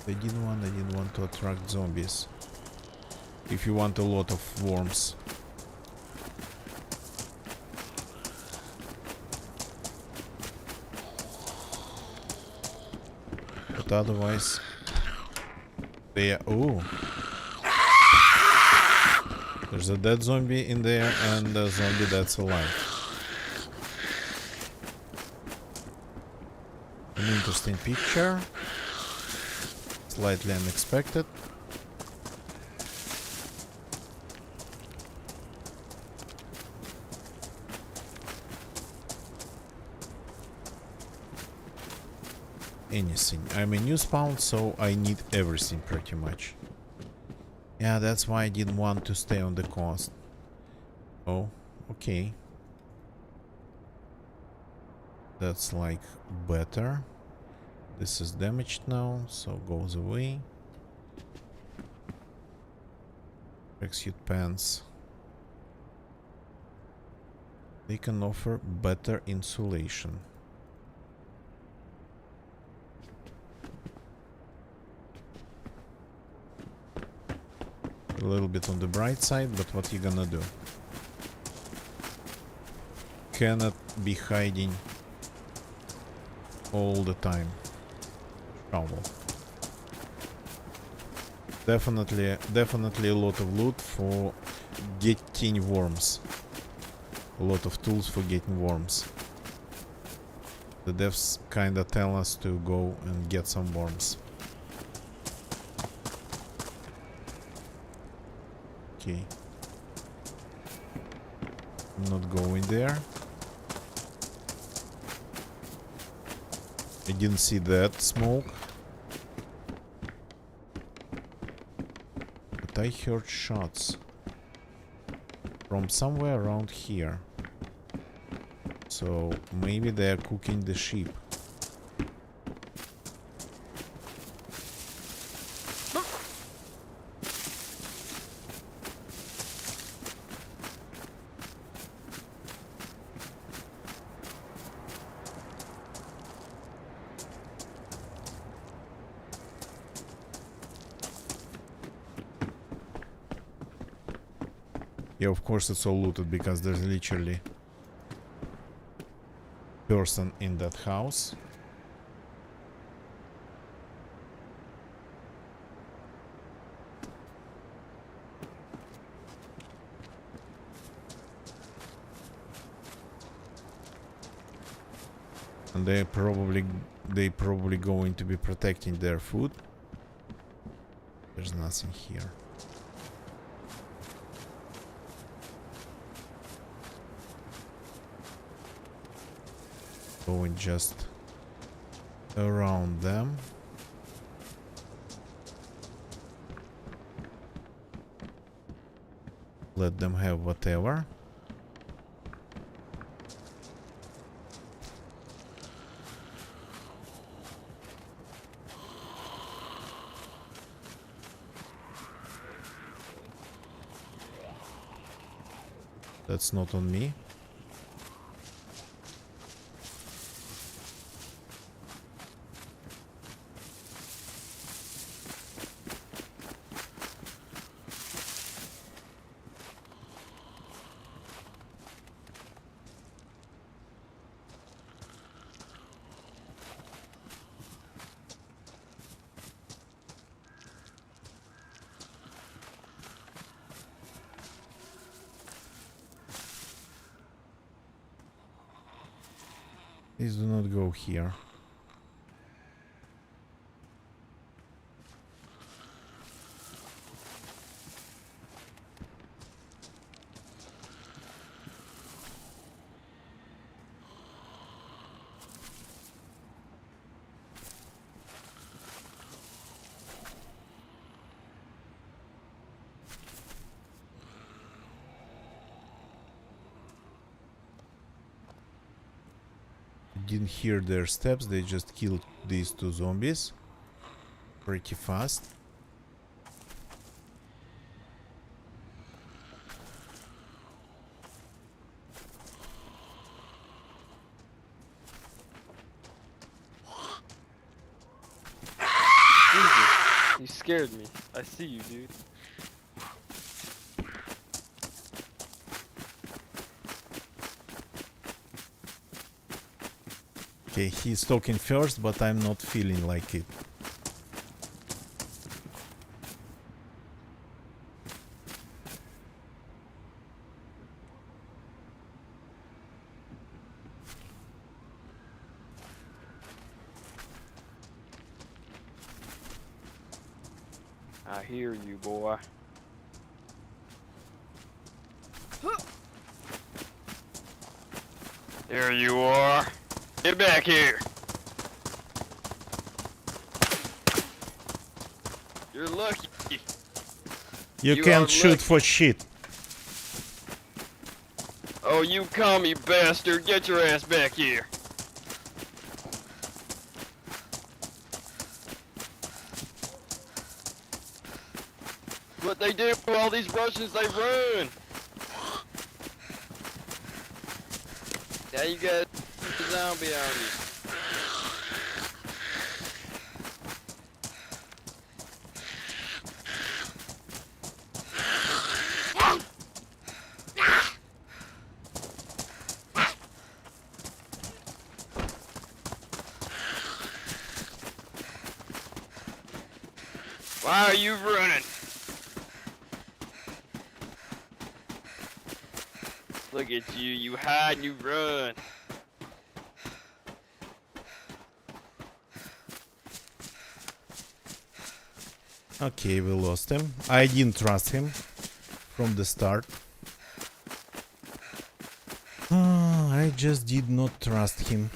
I didn't want to attract zombies. If you want a lot of worms. But otherwise there. Oh, there's a dead zombie in there and a zombie that's alive. An interesting picture. Slightly unexpected. Anything. I'm a new spawn, so I need everything pretty much. Yeah, that's why I didn't want to stay on the coast. Oh, okay. That's like better. This is damaged now, so goes away. Tracksuit pants. They can offer better insulation. A little bit on the bright side, but what you gonna do? Cannot be hiding all the time. Trouble. Definitely a lot of loot for getting worms. A lot of tools for getting worms. The devs kinda tell us to go and get some worms. Okay. I'm not going there. I didn't see that smoke. But I heard shots from somewhere around here. So maybe they're cooking the sheep. Yeah, of course it's all looted because there's literally person in that house. And they probably going to be protecting their food. There's nothing here. Going just around them. Let them have whatever. That's not on me. Please do not go here. Didn't hear their steps, they just killed these two zombies pretty fast. Jesus, you scared me. I see you, dude. Okay, he's talking first, but I'm not feeling like it. I hear you, boy. There you are. Get back here. You're lucky. You can't shoot lucky. for shit. Oh, you commie bastard. Get your ass back here. What they do for all these Russians, they run. Now you got a zombie on you. Why are you running? Look at you, you hide and you run. Okay, we lost him. I didn't trust him from the start. I just did not trust him.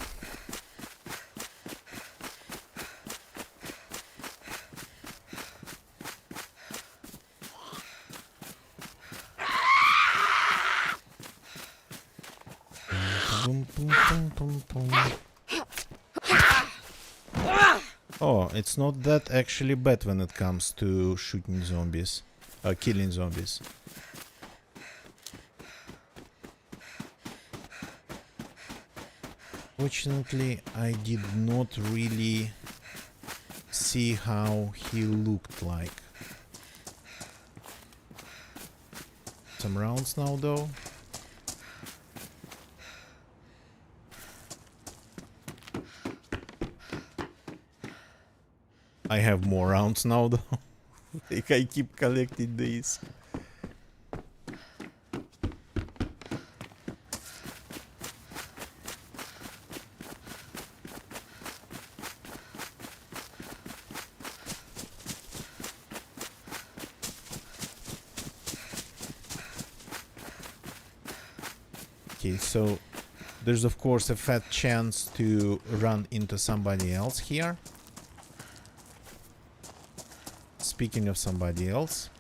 Oh, it's not that actually bad when it comes to shooting zombies, killing zombies. Fortunately, I did not really see how he looked like. Some rounds now though. I have more rounds now though. Like I keep collecting these. Okay, so there's of course a fat chance to run into somebody else here. Speaking of somebody else.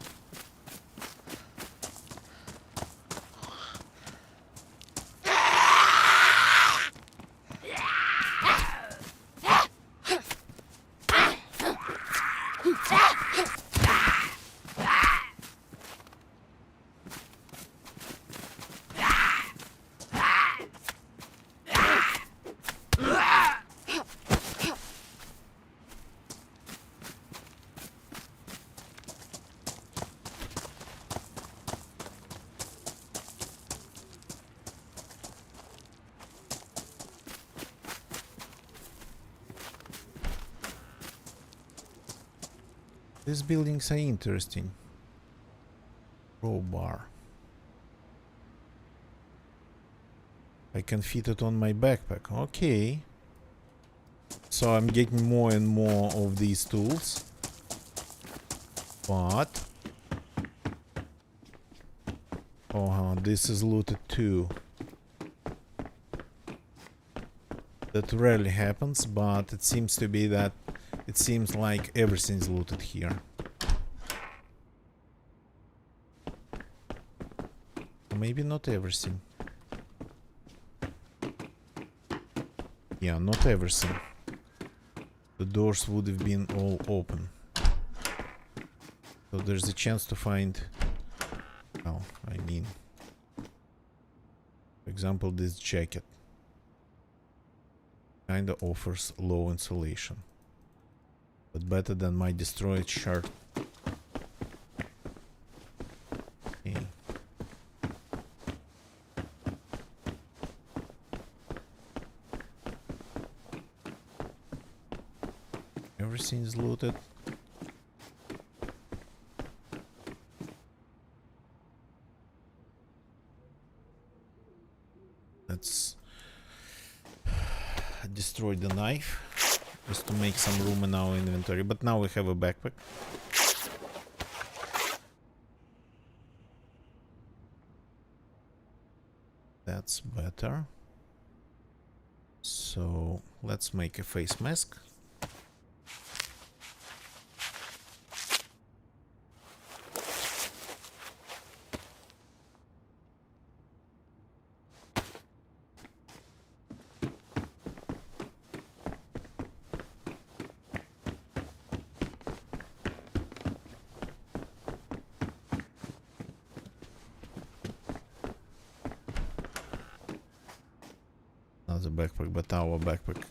These buildings are interesting. Crowbar. I can fit it on my backpack. Okay. So I'm getting more and more of these tools. But... oh, this is looted too. That rarely happens, but it seems to be that it seems like everything's looted here. Maybe not everything. Yeah, not everything. The doors would have been all open. So there's a chance to find... oh, I mean... for example, this jacket. Kinda offers low insulation. But better than my destroyed shirt. Okay. Everything's looted. Let's destroy the knife. Just to make some room in our inventory. But now we have a backpack. That's better. So let's make a face mask. Another backpack, but our backpack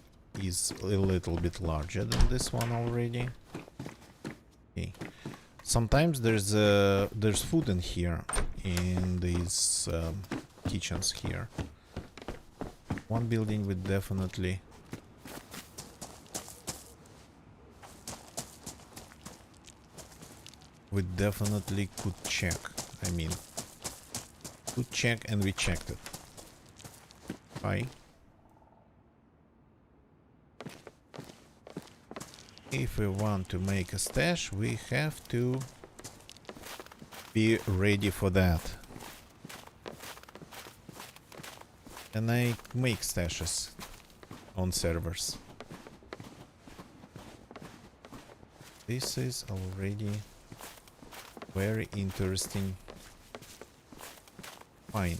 is a little bit larger than this one already. Okay. Sometimes there's food in here, in these kitchens here. One building would definitely could check. I mean, could check, and we checked it. Hi. If we want to make a stash, we have to be ready for that. And I make stashes on servers. This is already very interesting find.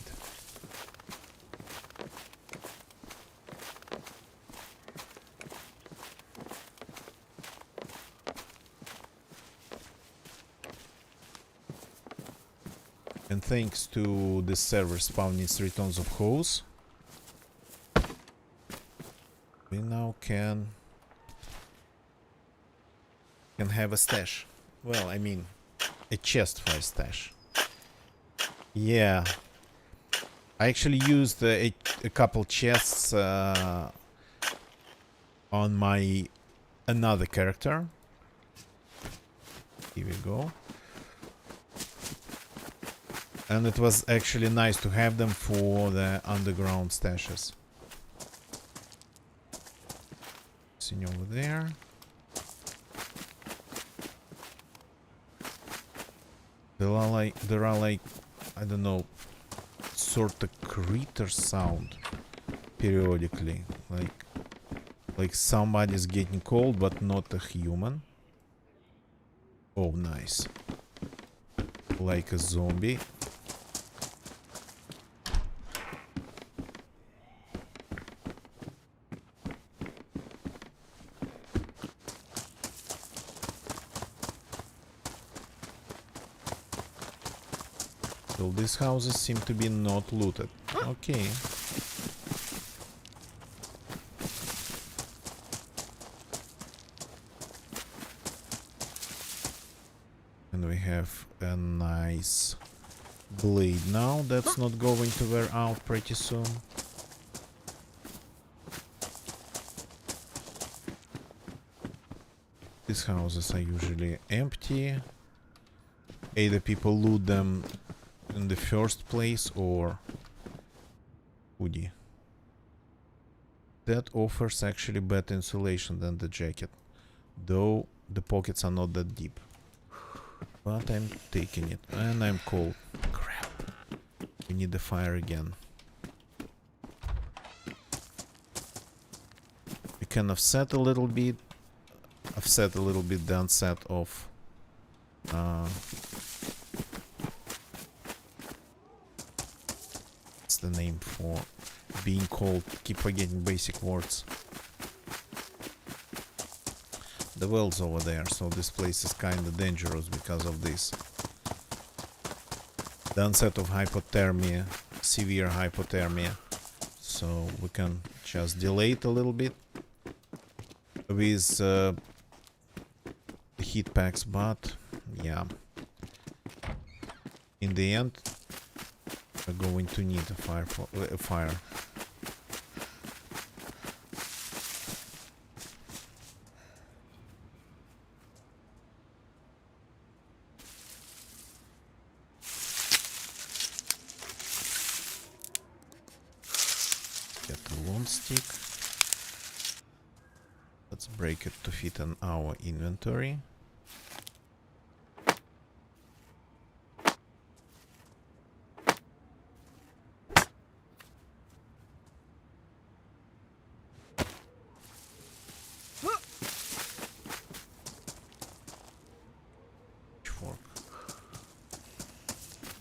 And thanks to the server spawning 3 tons of hose, we now can have a stash. Well, I mean, a chest for a stash. Yeah, I actually used a couple chests on my another character. Here we go. And it was actually nice to have them for the underground stashes. Seen over there. There are like, I don't know, sort of critter sound periodically, like somebody's getting cold, but not a human. Oh, nice. Like a zombie. So these houses seem to be not looted. Okay. And we have a nice blade now that's not going to wear out pretty soon. These houses are usually empty. Either people loot them in the first place or hoodie. That offers actually better insulation than the jacket, though the pockets are not that deep. But I'm taking it, and I'm cold. Crap. We need the fire again. We can offset a little bit the onset of what's the name for being cold? Keep forgetting basic words. The well's over there, so this place is kinda dangerous because of this. The onset of hypothermia, severe hypothermia. So we can just delay it a little bit with the heat packs, but yeah. In the end, we're going to need a fire. Get a long stick. Let's break it to fit in our inventory.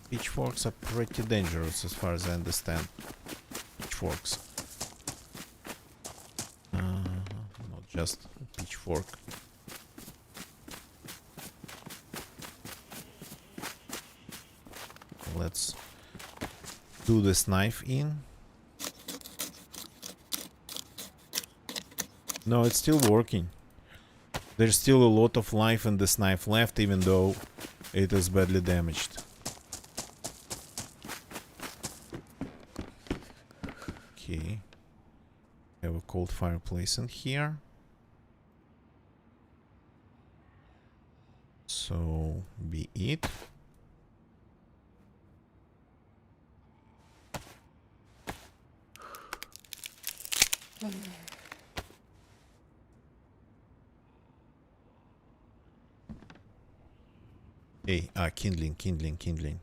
Pitchforks are pretty dangerous as far as I understand. Pitchforks. Not just a pitchfork. Let's do this knife in. No, it's still working. There's still a lot of life in this knife left, even though it is badly damaged. Okay. Have a cold fireplace in here. So be it. Hey, kindling.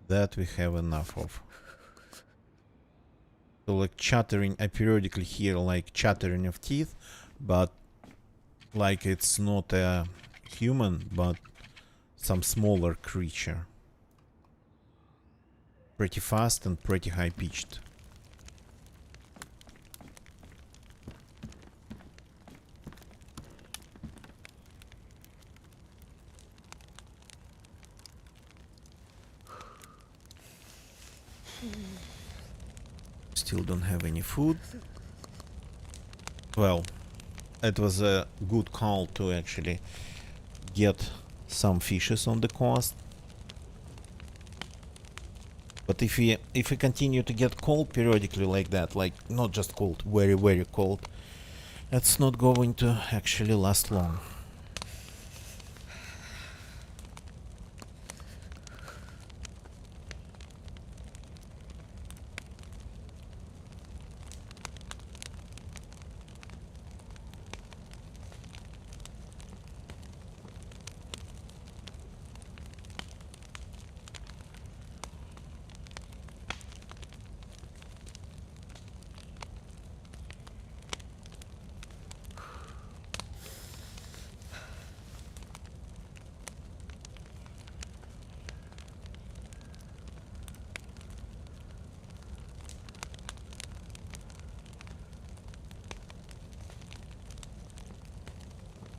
That we have enough of. So like chattering, I periodically hear like chattering of teeth, but like it's not a human, but some smaller creature. Pretty fast and pretty high pitched. Still don't have any food. Well, it was a good call to actually get some fishes on the coast. But if we continue to get cold periodically like that, like not just cold, very very cold, it's not going to actually last long.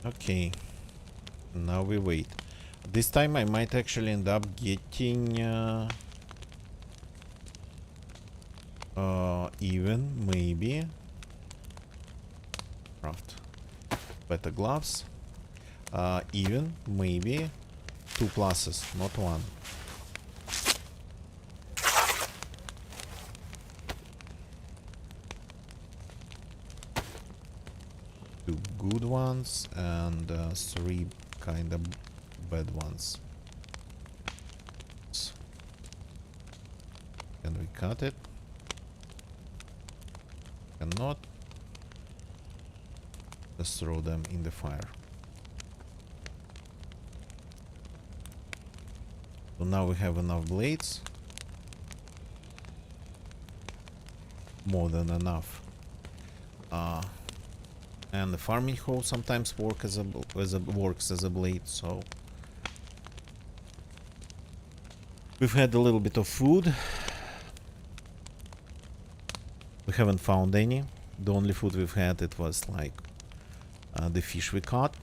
Okay. Now we wait. This time I might actually end up getting even, maybe. Craft better gloves. Even, maybe. 2 pluses, not 1. 2 good ones and 3 kind of bad ones. Can we cut it? Cannot. Let's throw them in the fire. So now we have enough blades. More than enough. And the farming hoe sometimes works as a blade, so we've had a little bit of food. We haven't found any. The only food we've had, it was like the fish we caught.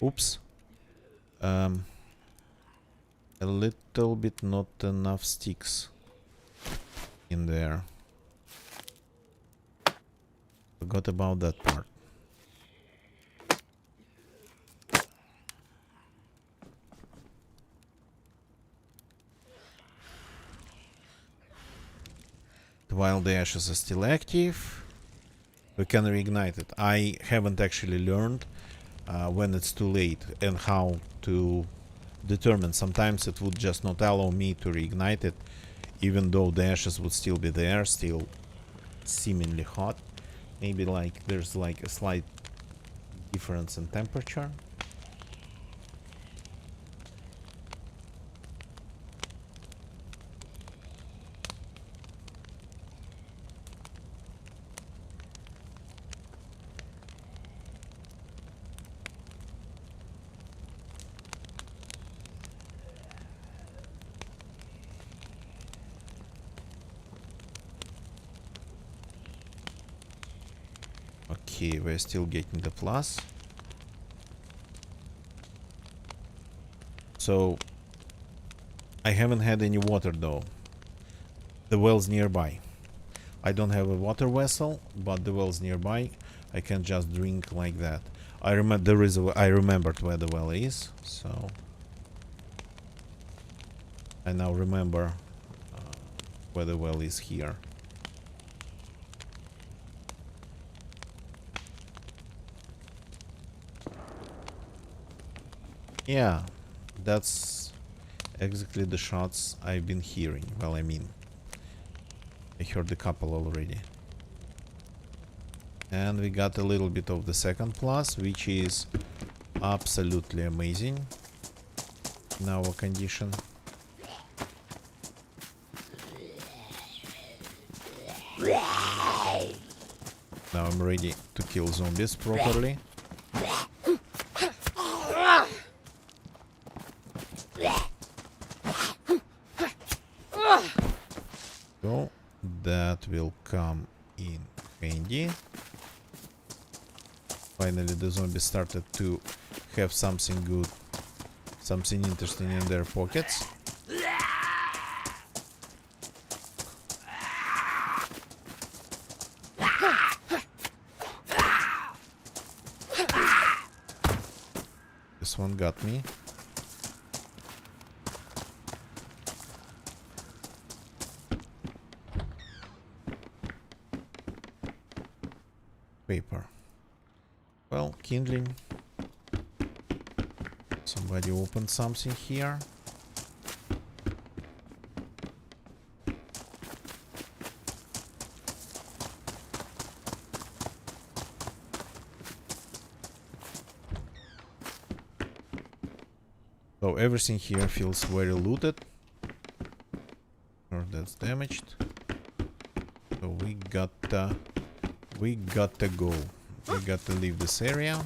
Oops. A little bit not enough sticks in there. Forgot about that part. While the ashes are still active, we can reignite it. I haven't actually learned when it's too late and how to determine. Sometimes it would just not allow me to reignite it, even though the ashes would still be there, still seemingly hot. Maybe like there's like a slight difference in temperature. Okay, we're still getting the plus. So I haven't had any water though. The well's nearby. I don't have a water vessel, but the well's nearby. I can just drink like that. I remembered where the well is, so I now remember where the well is here. Yeah, that's exactly the shots I've been hearing. Well, I mean, I heard a couple already. And we got a little bit of the second plus, which is absolutely amazing in our condition. Now I'm ready to kill zombies properly. So that will come in handy. Finally the zombies started to have something good, something interesting in their pockets. This one got me. Paper. Well, kindling. Somebody opened something here. So everything here feels very looted. Or that's damaged. So we got to go. We got to leave this area.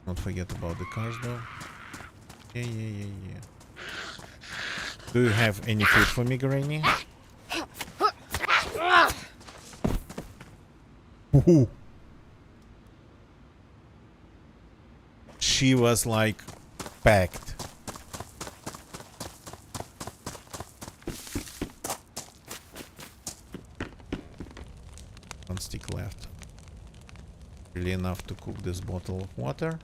Don't forget about the cars though. Yeah. Do you have any food for me, Granny? Ooh. She was like packed. One stick left. Really enough to cook this bottle of water.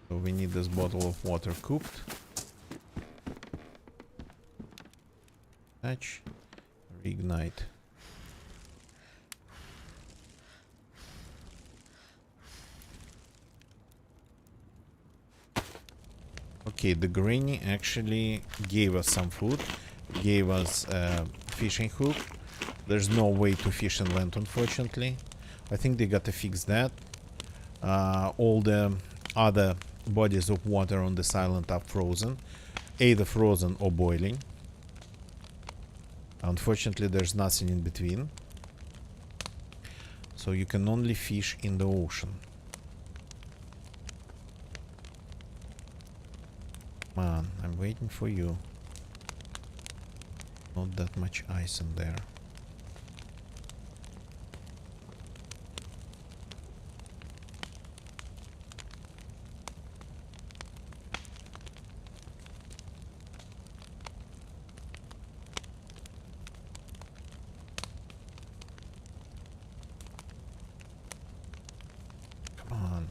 So we need this bottle of water cooked. Touch. Reignite. Okay, the granny actually gave us some food. Gave us a fishing hook. There's no way to fish in land, unfortunately. I think they gotta fix that. All the other bodies of water on this island are frozen. Either frozen or boiling. Unfortunately, there's nothing in between. So you can only fish in the ocean. Come on, I'm waiting for you. Not that much ice in there. Come on.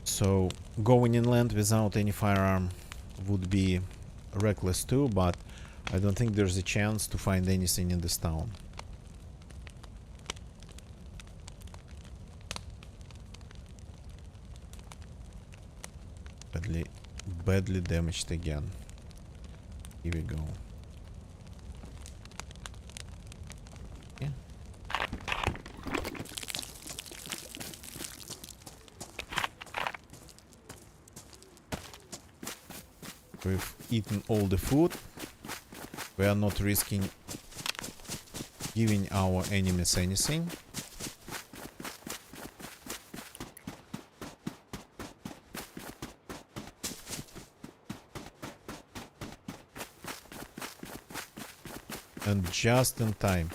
So going inland without any firearm would be reckless too, but I don't think there's a chance to find anything in this town. Badly damaged again. Here we go. Yeah. We've eaten all the food. We are not risking giving our enemies anything. And just in time.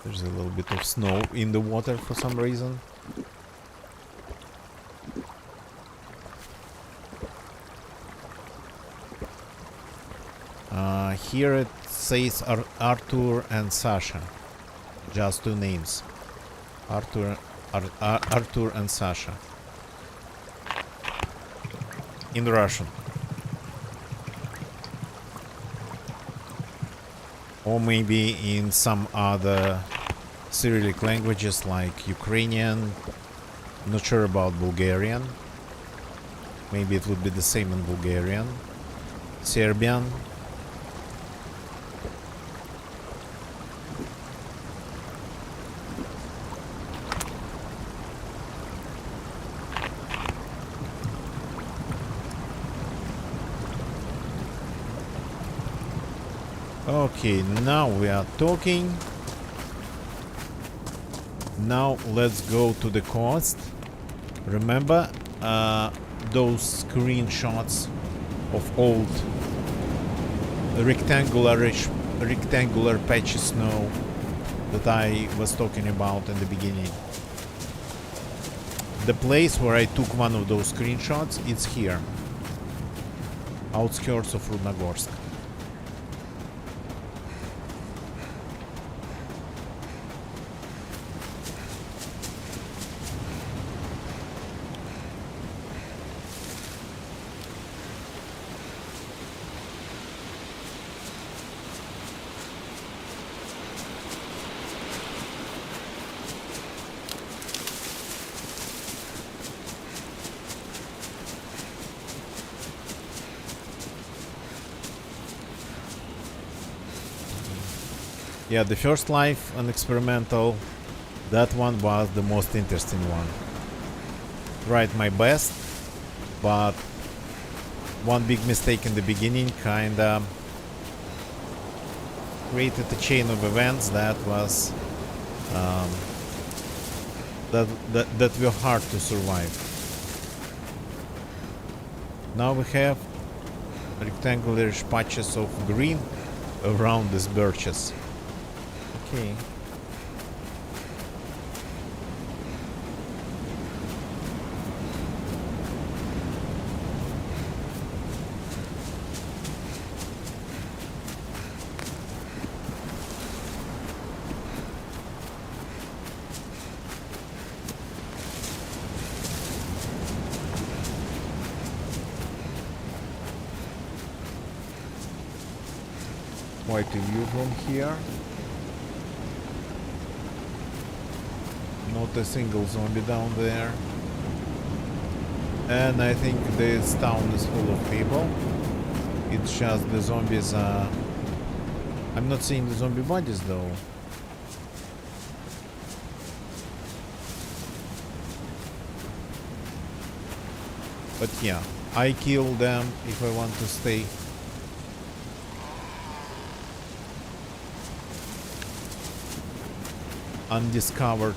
There's a little bit of snow in the water for some reason. Here it says Arthur and Sasha. Just two names. Arthur and Sasha. In Russian. Or maybe in some other Cyrillic languages like Ukrainian. Not sure about Bulgarian. Maybe it would be the same in Bulgarian. Serbian. Okay, now we are talking. Now let's go to the coast. Remember those screenshots of old rectangular patchy snow that I was talking about in the beginning? The place where I took one of those screenshots, it's here. Outskirts of Rudnogorsk. Yeah, the first life and experimental, that one was the most interesting one. Tried my best, but one big mistake in the beginning kinda created a chain of events that was that were hard to survive. Now we have rectangular patches of green around these birches. Okay. Quite a view from here. Not a single zombie down there. And I think this town is full of people. It's just the zombies are... I'm not seeing the zombie bodies though. But yeah, I kill them if I want to stay. Undiscovered.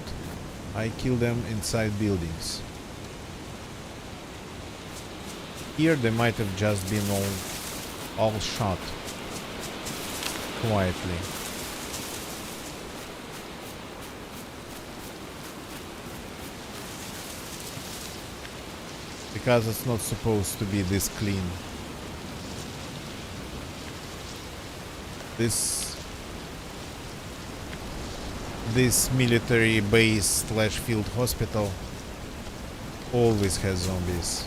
I kill them inside buildings. Here they might have just been all shot quietly. Because it's not supposed to be this clean. This military base slash field hospital always has zombies.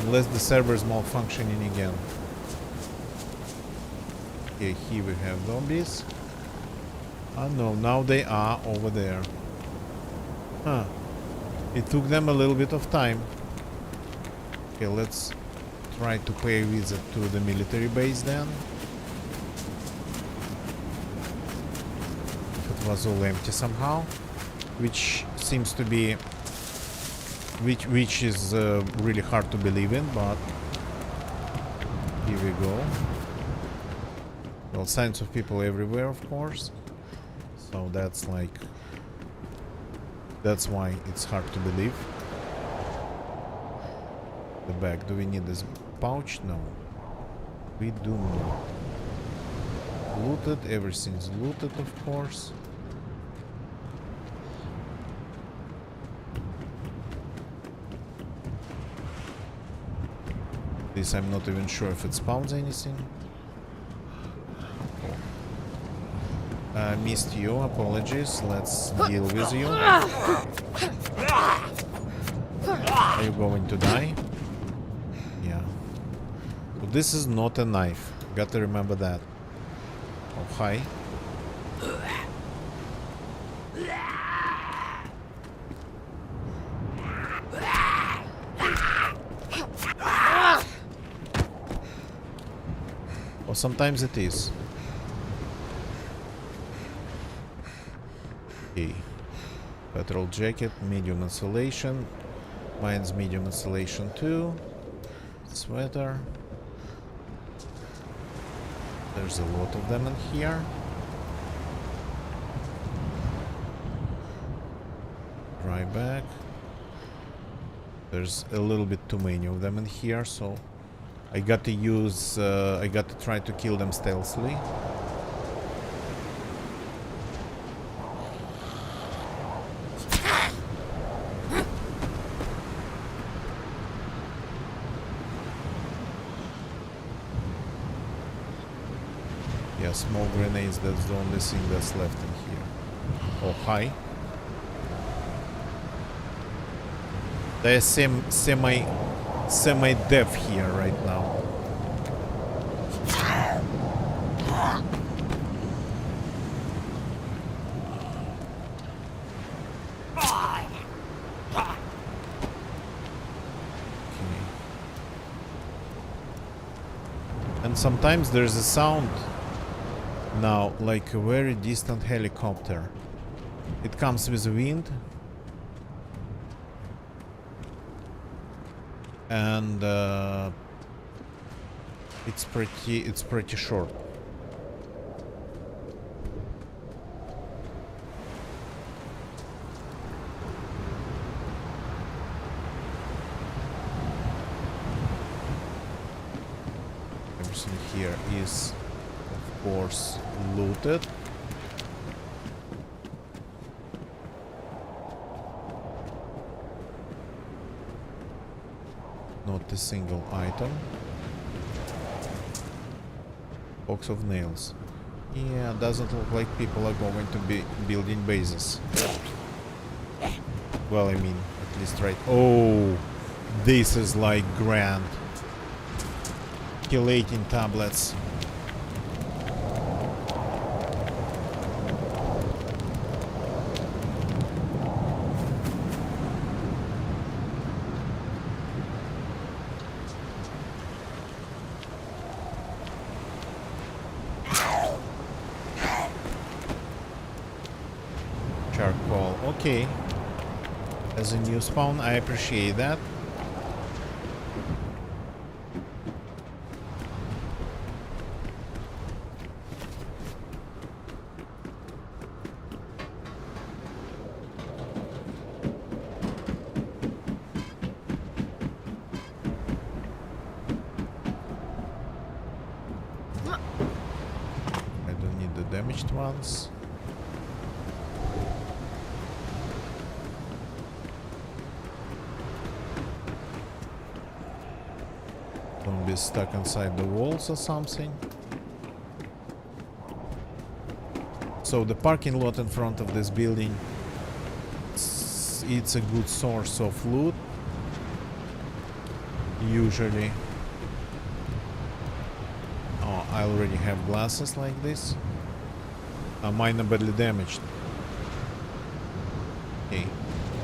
Unless the server is malfunctioning again. Okay, here we have zombies. Oh no, now they are over there. Huh. It took them a little bit of time. Okay, let's try to pay a visit to the military base then. If it was all empty somehow. Which seems to be... Which is really hard to believe in, but... Here we go. Well, signs of people everywhere, of course. So that's like... That's why it's hard to believe. The bag. Do we need this pouch? No. We do not. Looted. Everything's looted, of course. This I'm not even sure if it spawns anything. Missed you, apologies. Let's deal with you. Are you going to die? Yeah. So this is not a knife. Got to remember that. Oh, hi. Or sometimes it is. Okay. Petrol jacket, medium insulation. Mine's medium insulation too. Sweater. There's a lot of them in here. Dry bag. There's a little bit too many of them in here, so I got to use, I got to try to kill them stealthily. Yeah, small grenades, that's the only thing that's left in here. Oh, hi. They're semi-deaf here right now. And sometimes there's a sound now, like a very distant helicopter. It comes with wind. And it's pretty short. Everything here is, of course, looted. Not a single item. Box of nails. Yeah, doesn't look like people are going to be building bases. Well, I mean, at least right. Oh, this is like grand. Chelating tablets. Charcoal. Okay. As a new spawn, I appreciate that. I don't need the damaged ones. Don't be stuck inside the walls or something. So the parking lot in front of this building, it's a good source of loot. Usually. Oh, I already have glasses like this. Mine are badly damaged. Okay.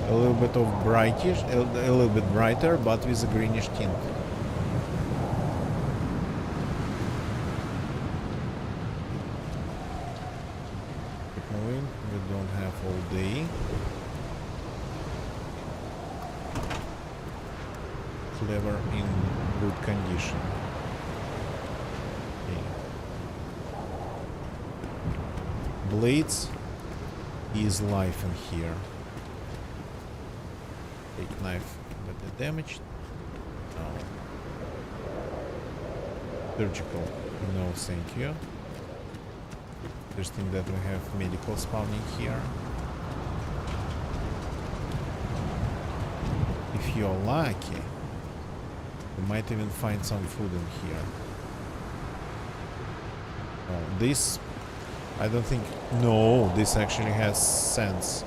A little bit of brightish, a little bit brighter, but with a greenish tint. We don't have all day. Clever in good condition. Okay. Blades is life in here. Take knife, but the damaged. No. Surgical. No, thank you. Interesting that we have medical spawning here. If you're lucky, you might even find some food in here. Oh, this, I don't think, no, this actually has sense.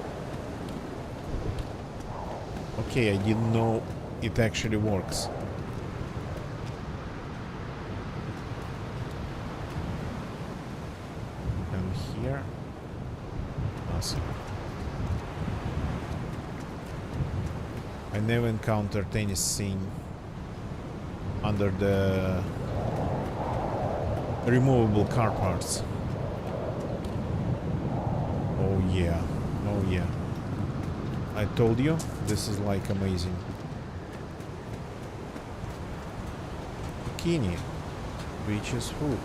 Okay, I didn't know it actually works. Here, awesome. I never encountered anything under the removable car parts. Oh yeah, oh yeah. I told you, this is like amazing. Bikini, which is food.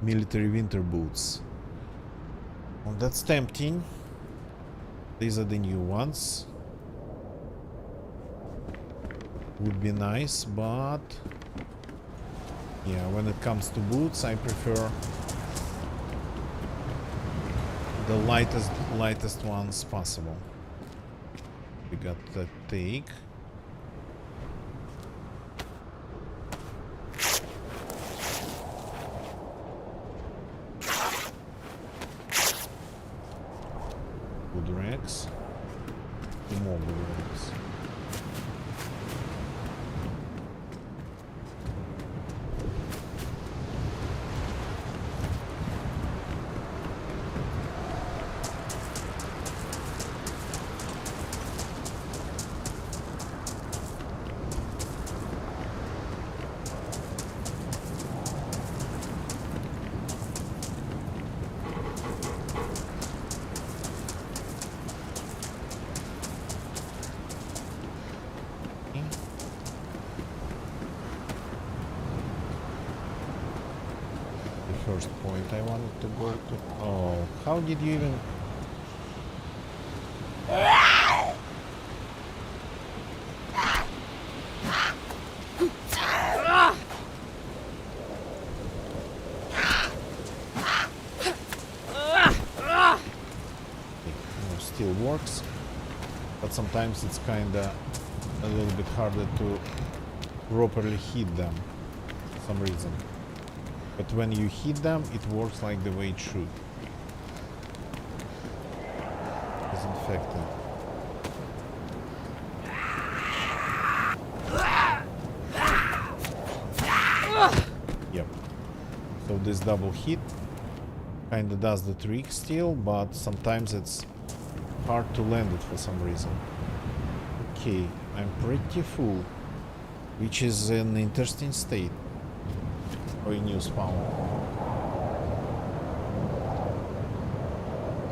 Military winter boots. Oh, that's tempting. These are the new ones. Would be nice, but yeah, when it comes to boots, I prefer the lightest ones possible. We got the take. Good rags. More good rags. first point I wanted to go to. Oh, how did you even... Still works, but sometimes it's kinda a little bit harder to properly hit them for some reason. But when you hit them, it works like the way it should. Disinfectant. Yep. So this double hit kinda does the trick still, but sometimes it's hard to land it for some reason. Okay, I'm pretty full, which is an interesting state for a new spawn.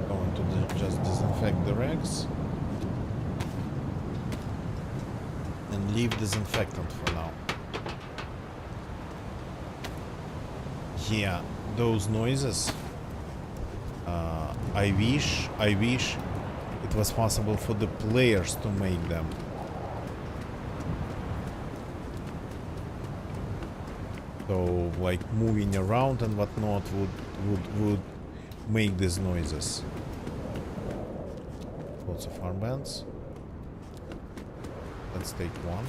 Going to just disinfect the rags and leave disinfectant for now. Yeah, those noises. I wish it was possible for the players to make them. So, like moving around and whatnot would make these noises. Lots of armbands. Let's take one.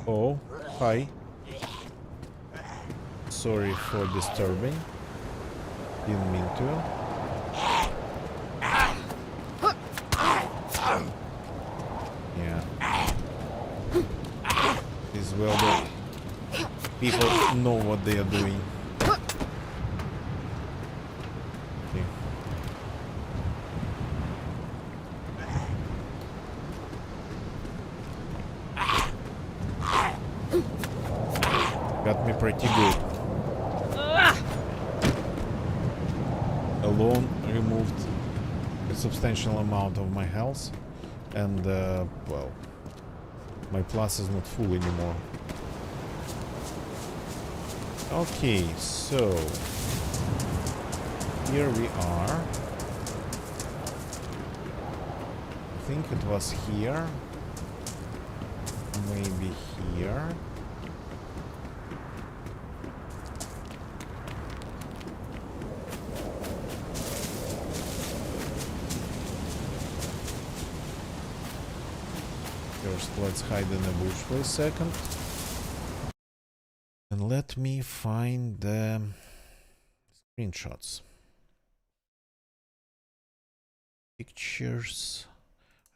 Oh, hi. Sorry for disturbing. Didn't mean to. Yeah. This well that people know what they are doing. Okay. Got me pretty good. Alone removed a substantial amount of my health, and well, my plus is not full anymore. Okay, so here we are. I think it was here, maybe here. First, let's hide in the bush for a second. And let me find the screenshots. Pictures.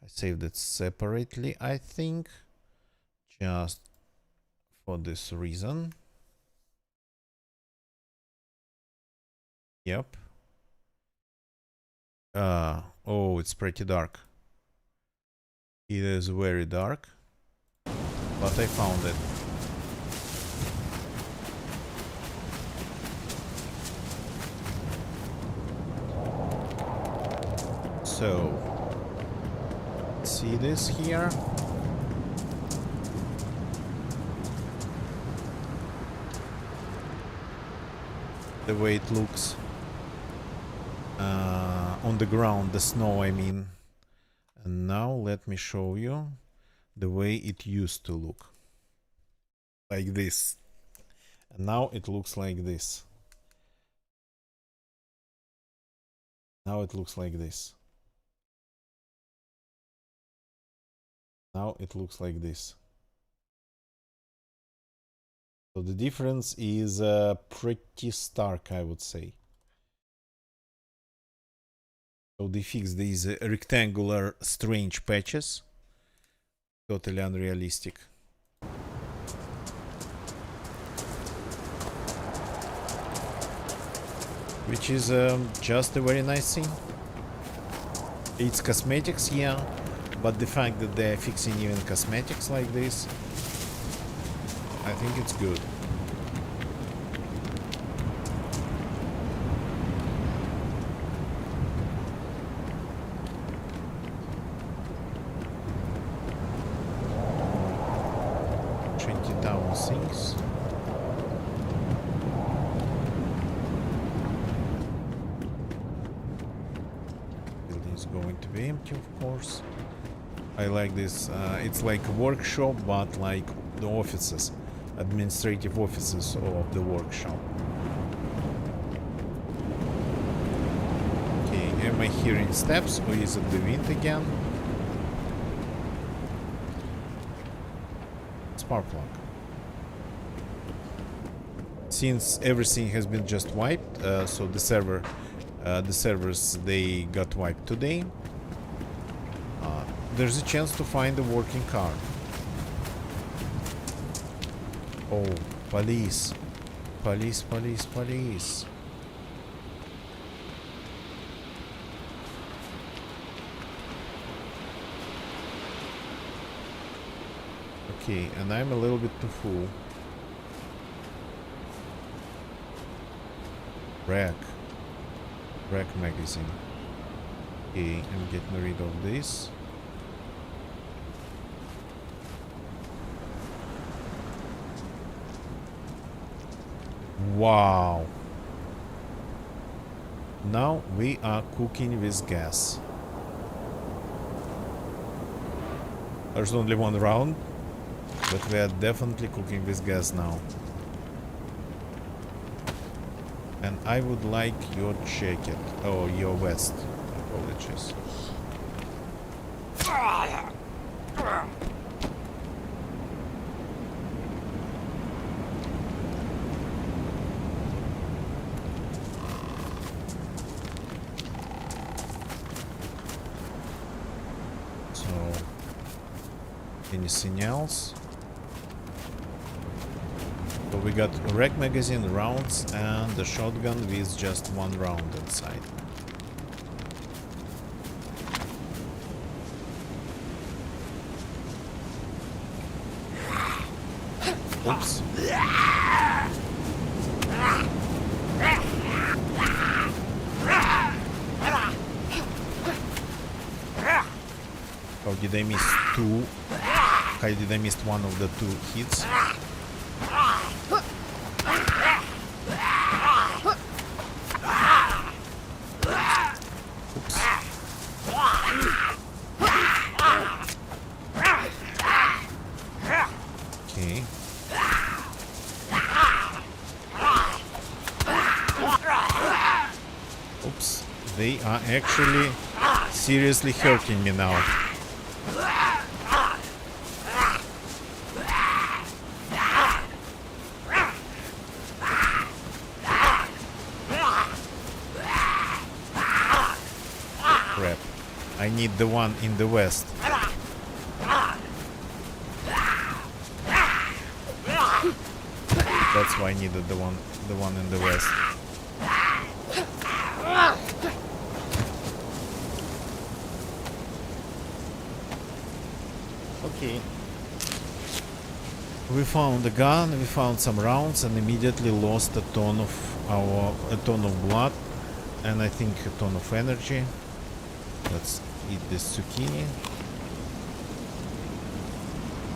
I saved it separately, I think. Just for this reason. Yep. Oh, it's pretty dark. It is very dark, but I found it. So, see this here? The way it looks on the ground, the snow, I mean. And now let me show you the way it used to look. Like this. And now it looks like this. Now it looks like this. Now it looks like this. So the difference is pretty stark, I would say. So they fixed these rectangular strange patches. Totally unrealistic. Which is just a very nice thing. It's cosmetics, yeah, but the fact that they're fixing even cosmetics like this, I think it's good. things. Building is going to be empty, of course. I like this. It's like a workshop, but like the offices, administrative offices of the workshop. Okay, am I hearing steps or is it the wind again? Spark plug. Since everything has been just wiped, so the servers they got wiped today. There's a chance to find a working car. Oh, police. Police, police, police. Okay, and I'm a little bit too full. Rack magazine. Okay, I'm getting rid of this. Wow. Now we are cooking with gas. There's only one round, but we are definitely cooking with gas now. And I would like your jacket. Oh, your vest. Apologies. So, anything else? So we got a rack magazine, rounds, and a shotgun with just one round inside. Oops. How did I miss two? How did I miss one of the two hits? Okay. Oops. They are actually seriously hurting me now. Crap. I need the one in the west. That's why I needed the one in the west. Okay. We found a gun, we found some rounds, and immediately lost a ton of blood, and I think a ton of energy. Let's eat this zucchini.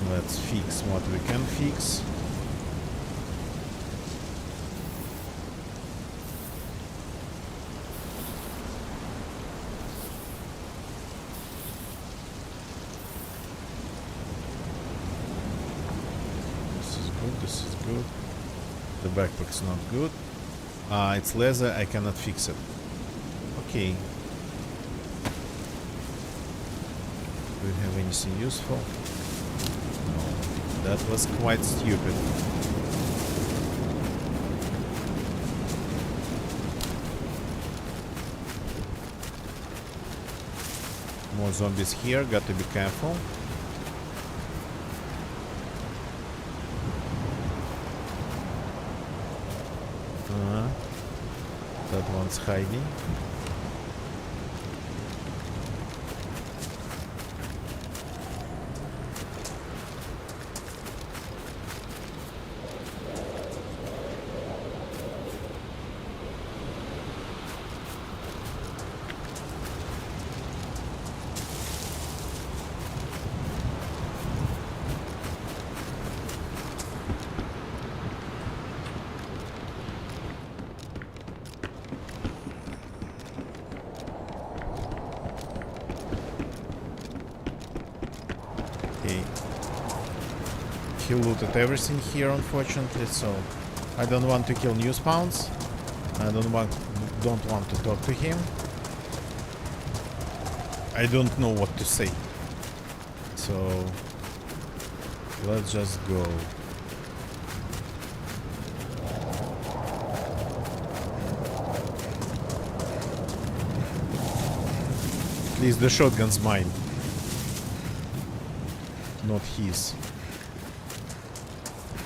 Let's fix what we can fix. This is good. The backpack's not good. It's leather, I cannot fix it. Okay. Do we have anything useful? No. That was quite stupid. More zombies here, got to be careful. That one's hiding. he looted everything here, unfortunately, so I don't want to kill new spawns. I don't want to talk to him. I don't know what to say. So let's just go. At least the shotgun's mine, not his.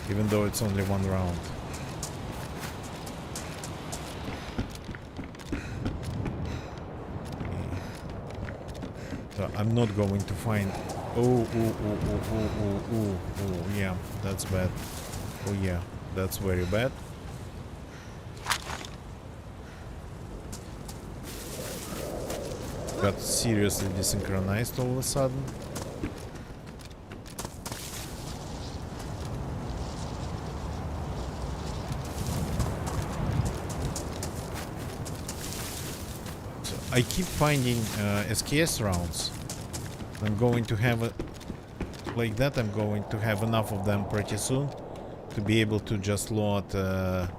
Even though it's only one round. So I'm not going to find... Oh, yeah, that's bad. Oh yeah, that's very bad. Got seriously desynchronized all of a sudden. So I keep finding SKS rounds. I'm going to have a... Like that, I'm going to have enough of them pretty soon to be able to just load a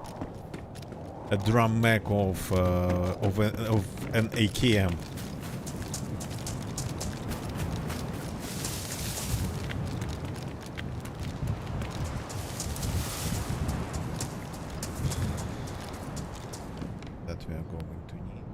drum mag of an AKM. That we are going to need.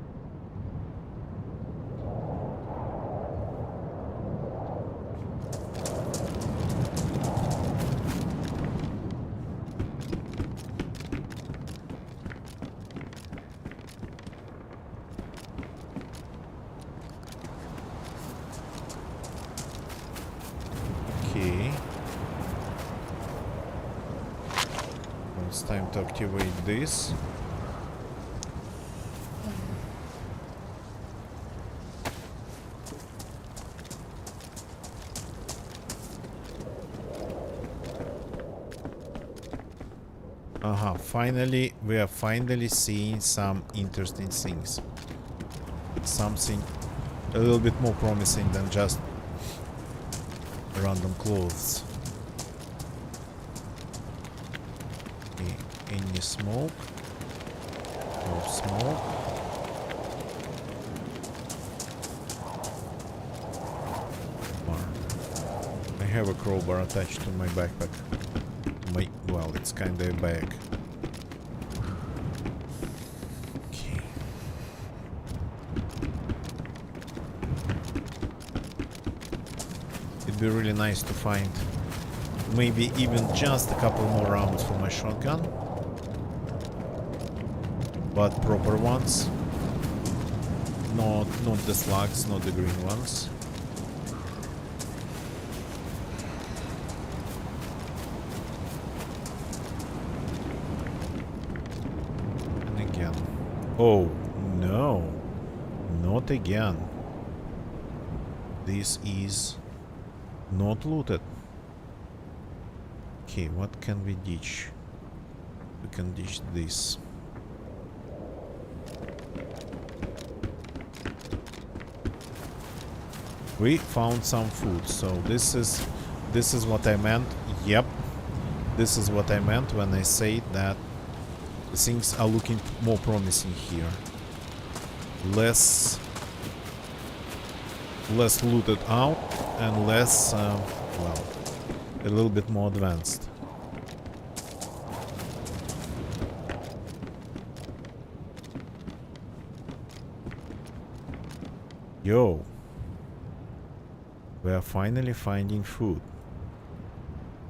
Okay. Well, it's time to activate this. Finally, we are finally seeing some interesting things. Something a little bit more promising than just random clothes. Okay, any smoke? No smoke. I have a crowbar attached to my backpack. Well, it's kinda a bag. Okay. It'd be really nice to find maybe even just a couple more rounds for my shotgun. But proper ones. Not the slugs, not the green ones. Oh, no. Not again. This is not looted. Okay, what can we ditch? We can ditch this. We found some food, so this is what I meant. Yep. This is what I meant when I say that things are looking more promising here. Less looted out and less, well, a little bit more advanced. Yo, we are finally finding food.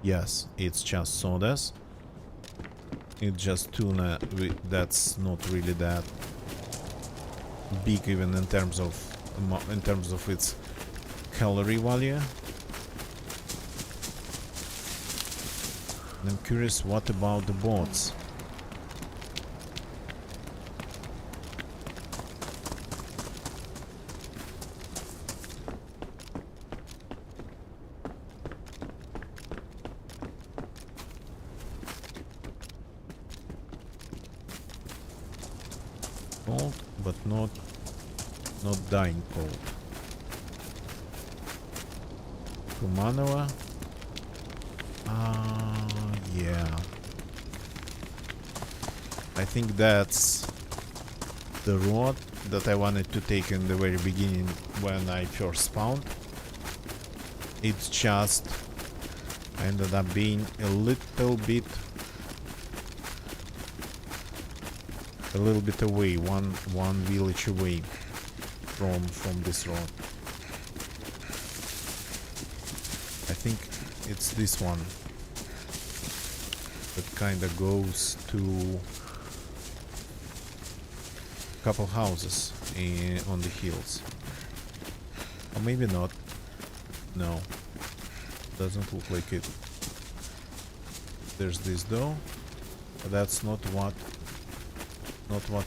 Yes, it's just sodas. It's just tuna. That's not really that big, even in terms of its calorie value. And I'm curious, what about the bots? Cold, but not dying cold. Kumanova. Yeah. I think that's the road that I wanted to take in the very beginning when I first spawned. It's just ended up being a little bit away, one village away from this road. I think it's this one that kinda goes to a couple houses on the hills. Or maybe not. No. Doesn't look like it. There's this though. But that's not what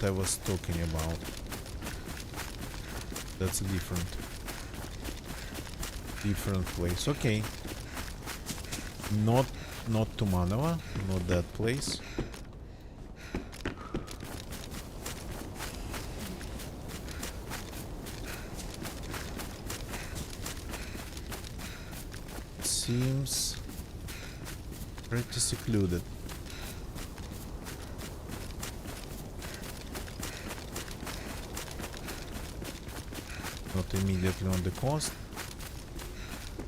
I was talking about. That's a different place. Okay. Not to Manava, not that place. Seems pretty secluded. Not immediately on the coast.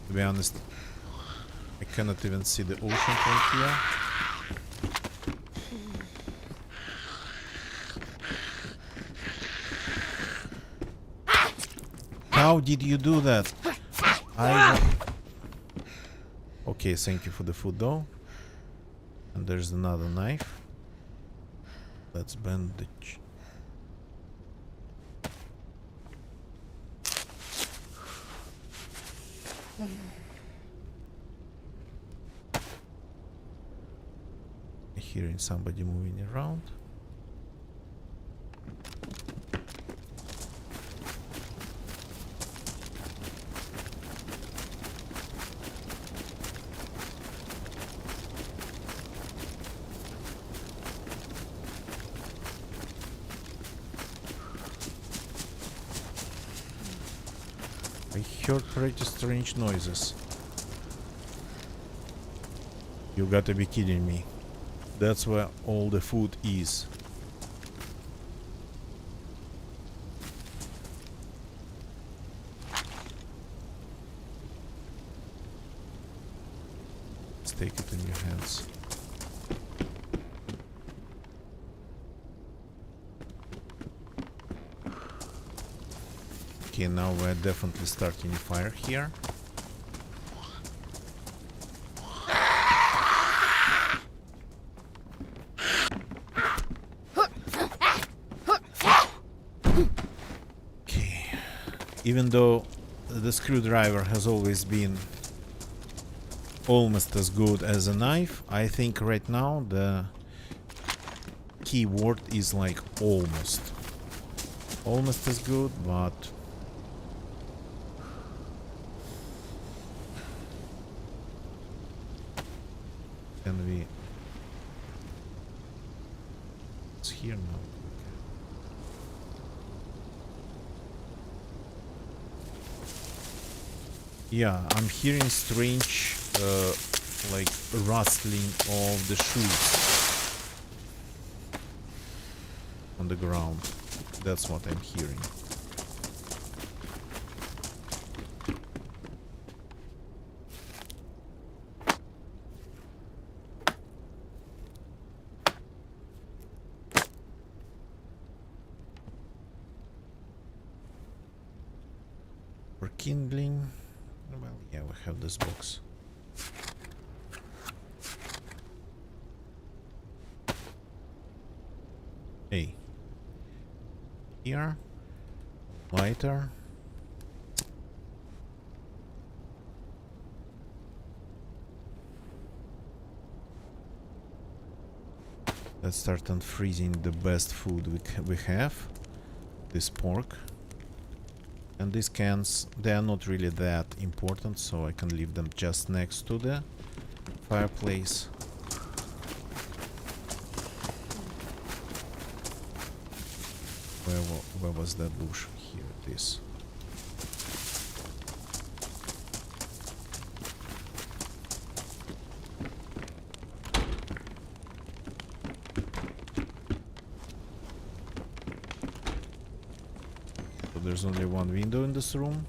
To be honest, I cannot even see the ocean from here. How did you do that? Okay, thank you for the food though. And there's another knife. Let's bandage. Hearing somebody moving around. I heard pretty strange noises. You gotta be kidding me. That's where all the food is. Let's take it in your hands. Okay, now we're definitely starting a fire here. Even though the screwdriver has always been almost as good as a knife, I think right now the key word is like almost. Almost as good, but can we... It's here now. Yeah, I'm hearing strange, like rustling of the shoes on the ground. That's what I'm hearing. For kindling. Well, yeah, we have this box. Hey. Here. Lighter. Let's start unfreezing the best food we have. This pork. And these cans, they are not really that important, so I can leave them just next to the fireplace. Where was that bush? Here it is. there's only one window in this room.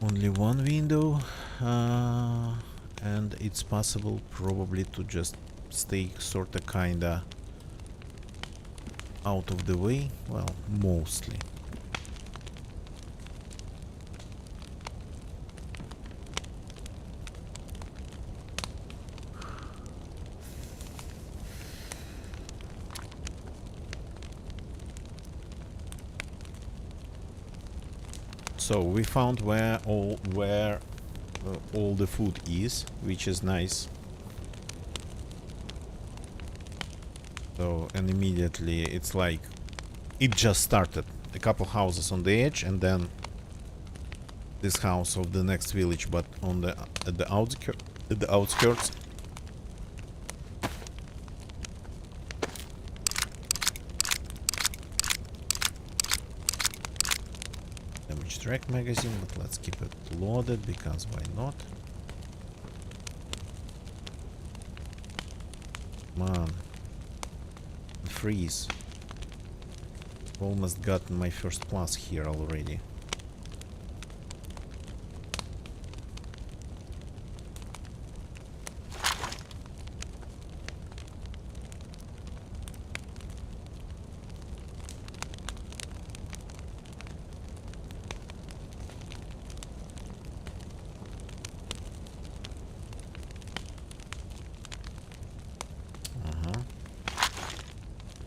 Only one window, and it's possible probably to just stay sorta kinda out of the way. Well, mostly. So we found where all the food is, which is nice. So, and immediately it's like it just started. A couple houses on the edge, and then this house of the next village, but on the at the outskirts. Damage track magazine, but let's keep it loaded because why not? Man, freeze. Almost gotten my first plus here already.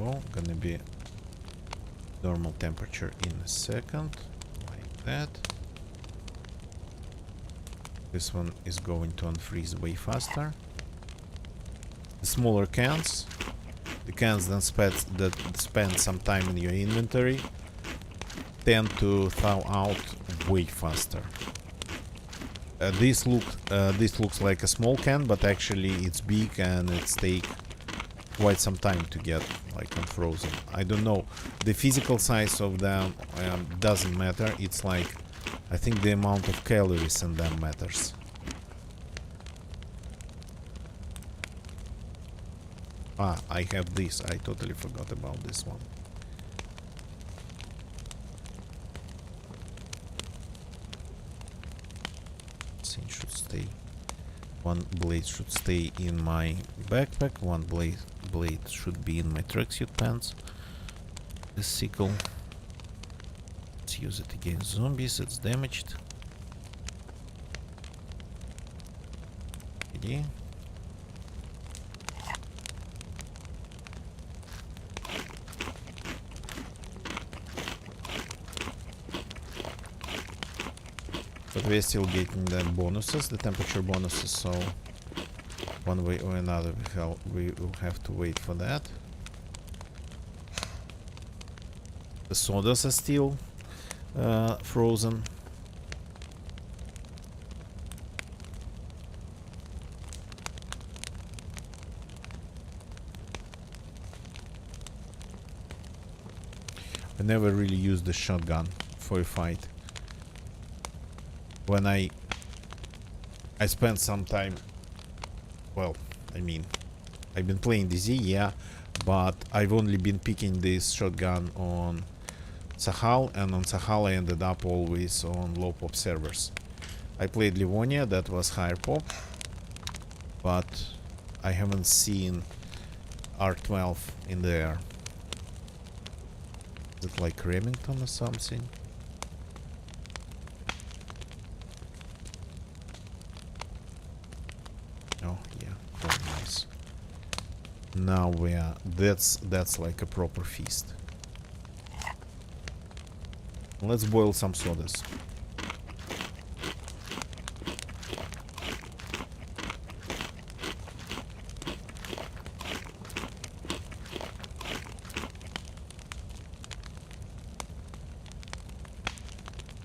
Oh, gonna be normal temperature in a second, like that. This one is going to unfreeze way faster. The smaller cans, the cans that spend some time in your inventory, tend to thaw out way faster. This looks like a small can, but actually it's big and it's take quite some time to get like unfrozen. I don't know. The physical size of them doesn't matter. It's like I think the amount of calories in them matters. Ah, I have this. I totally forgot about this one. Thing should stay. One blade should stay in my backpack. One blade should be in my tracksuit pants. The sickle. Let's use it against zombies. It's damaged. Okay. But we're still getting the bonuses, the temperature bonuses, so one way or another we will have to wait for that. The sodas are still frozen. I never really used the shotgun for a fight. When I spent some time, well, I mean, I've been playing DayZ, yeah, but I've only been picking this shotgun on Sakhal, and on Sakhal I ended up always on low pop servers. I played Livonia, that was higher pop, but I haven't seen R12 in there. Is it like Remington or something? Oh yeah, very nice. Now we are. That's like a proper feast. Let's boil some sodas.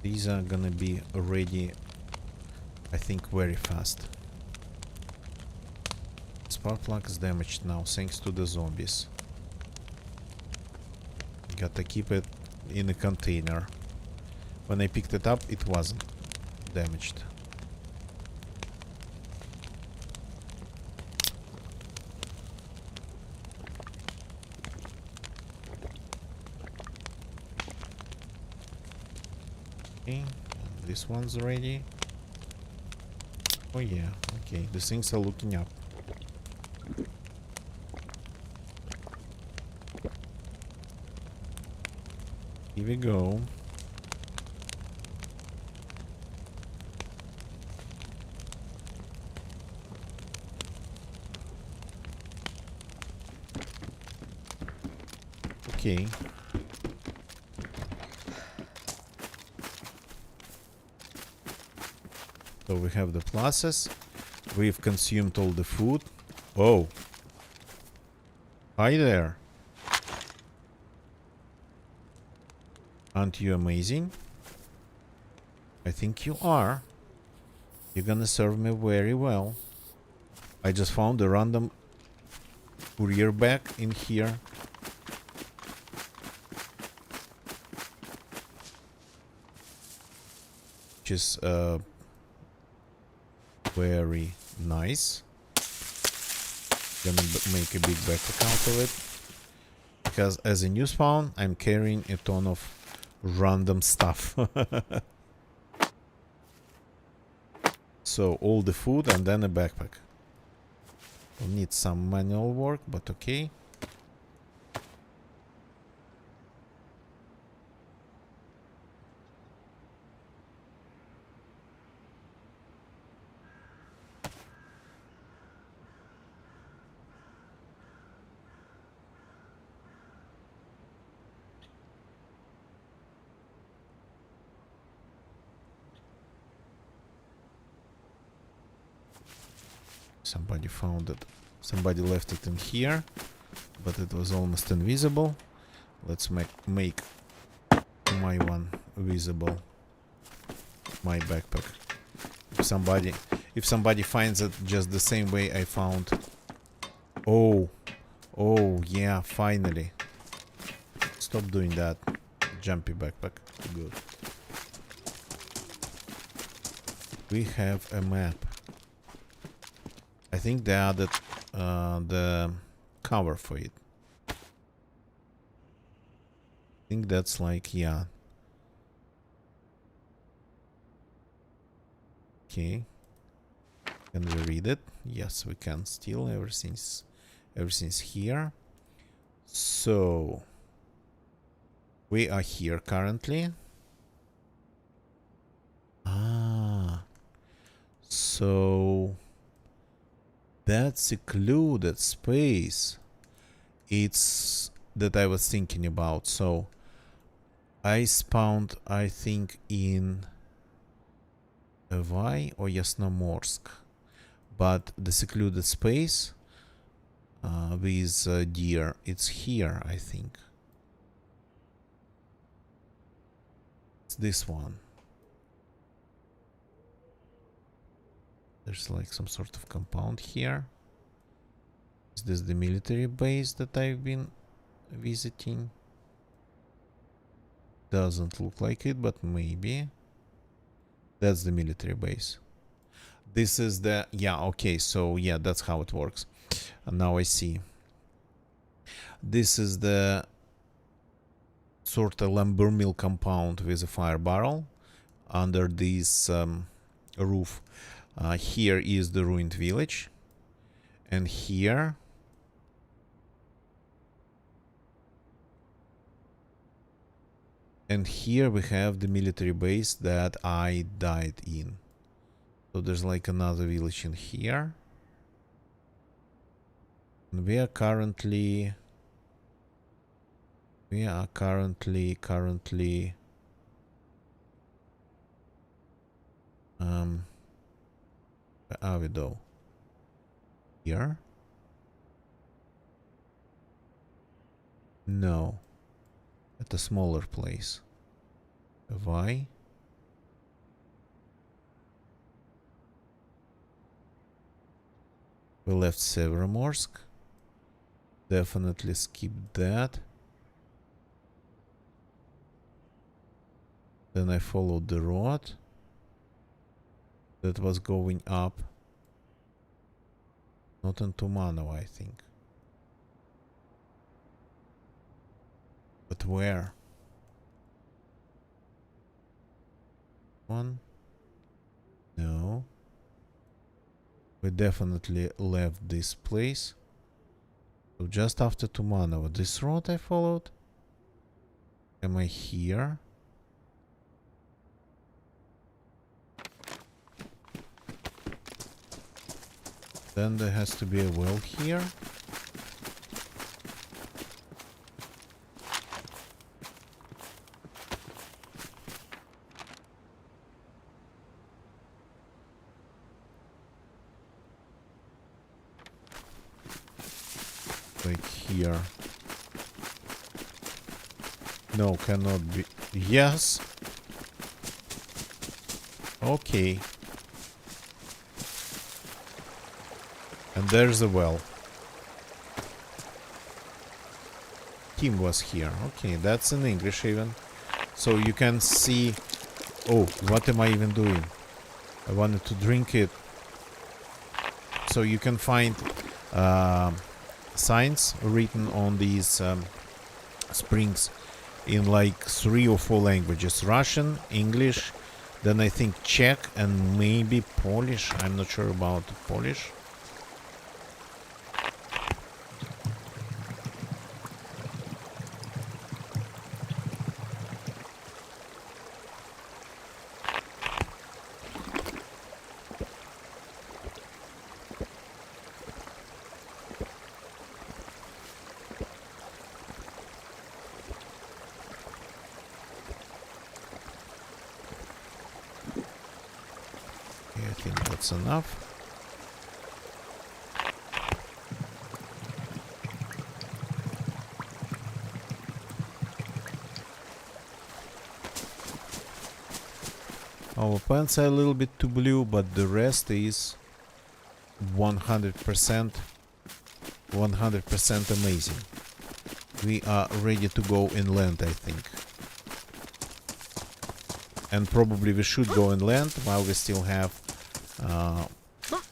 These are gonna be ready, I think, very fast. Spark plug is damaged now thanks to the zombies. Gotta keep it in a container. When I picked it up, it wasn't damaged. Okay, this one's ready. Oh yeah, okay, the things are looking up. Here we go. Okay. So we have the pluses. We've consumed all the food. Oh. Hi there. Aren't you amazing? I think you are. You're gonna serve me very well. I just found a random courier bag in here. Which is very nice. Gonna make a big backpack out of it. Because as a new spawn, I'm carrying a ton of random stuff. So all the food and then a backpack. Will need some manual work, but okay. Somebody found it. Somebody left it in here, but it was almost invisible. Let's make my one visible. My backpack. If somebody finds it just the same way I found. Oh, oh yeah, finally. Stop doing that. Jumpy backpack. Good. We have a map. I think they added the cover for it. I think that's like, yeah. Okay. Can we read it? Yes, we can still. Everything's here. So we are here currently. Ah. So that secluded space, it's that I was thinking about. So I spawned, I think, in Avai or Yasnomorsk, but the secluded space with deer, it's here, I think. It's this one. There's like some sort of compound here. Is this the military base that I've been visiting? Doesn't look like it, but maybe. That's the military base. This is the... yeah, okay, so yeah, that's how it works. And now I see. This is the sort of lumber mill compound with a fire barrel under this roof. Here is the ruined village. And here... and here we have the military base that I died in. So there's like another village in here. And we are currently... where are we though? Here? No. At a smaller place. Why? We left Severomorsk. Definitely skip that. Then I followed the road that was going up. Not into Manova, I think. But where? one? No. We definitely left this place. So just after Tumanova. This road I followed? Am I here? Then there has to be a well here. Like here. No, cannot be. Yes. Okay. And there's a well. Tim was here. Okay, that's in English even. So you can see... Oh, what am I even doing? I wanted to drink it. So you can find signs written on these springs in like 3 or 4 languages. Russian, English, then I think Czech and maybe Polish. I'm not sure about Polish. I think that's enough. Our pants are a little bit too blue, but the rest is 100% amazing. We are ready to go inland, I think. And probably we should go inland while we still have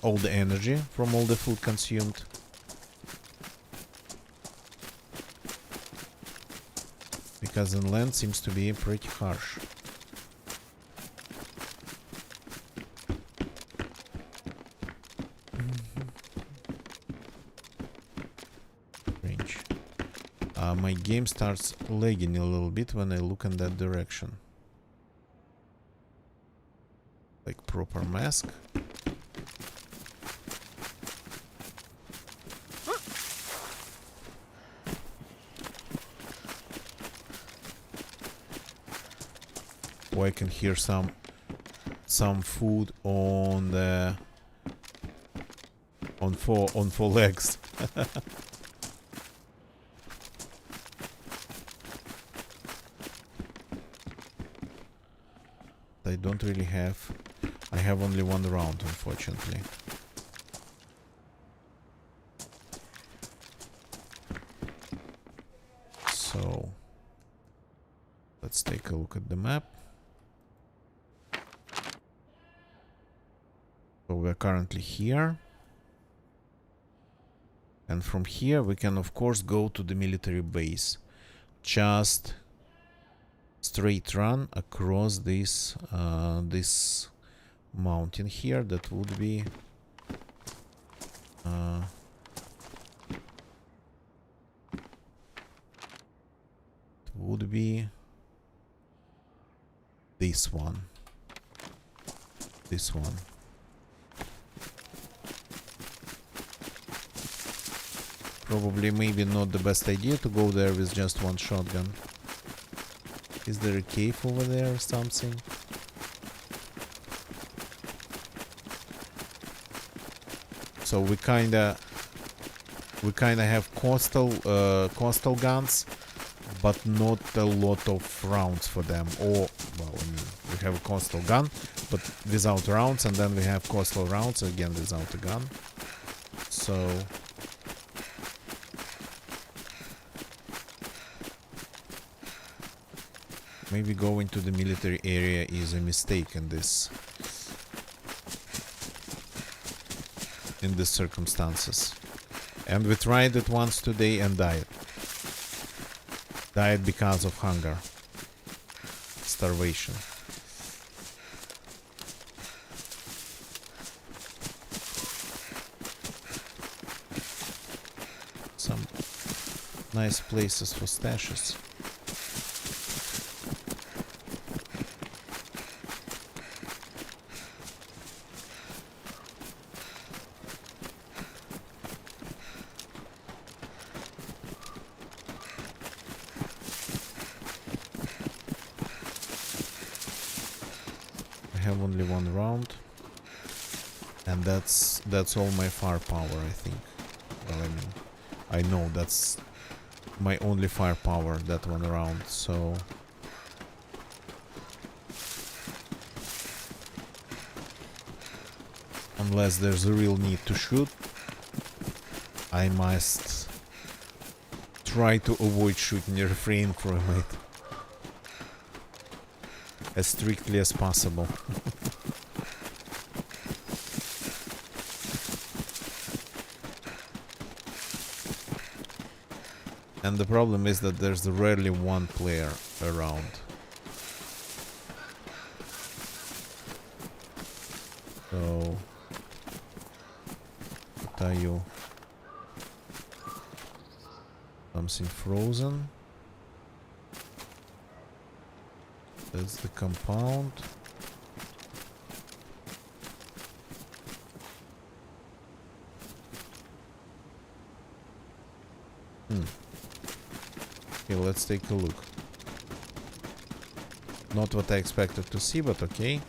all the energy from all the food consumed. Because inland seems to be pretty harsh. Strange. My game starts lagging a little bit when I look in that direction. Like proper mask. Oh, I can hear some food on the on four legs. I don't really have. I have only one round, unfortunately. So let's take a look at the map. So we're currently here. And from here we can of course go to the military base. Just straight run across this this mountain here. That would be this one. This one. Probably maybe not the best idea to go there with just one shotgun. Is there a cave over there or something? So we kinda have coastal guns, but not a lot of rounds for them. Or well, I mean, we have a coastal gun, but without rounds, and then we have coastal rounds again without a gun. So maybe going to the military area is a mistake in this circumstances. And we tried it once today and died. Died because of hunger. Starvation. Nice places for stashes. I have only one round, and that's all my firepower, I think. Well, I mean, I know that's my only firepower that one round, so unless there's a real need to shoot, I must try to avoid shooting, refrain from it as strictly as possible. And the problem is that there's rarely one player around. So, what are you? Something frozen. That's the compound. Okay, let's take a look. Not what I expected to see, but okay.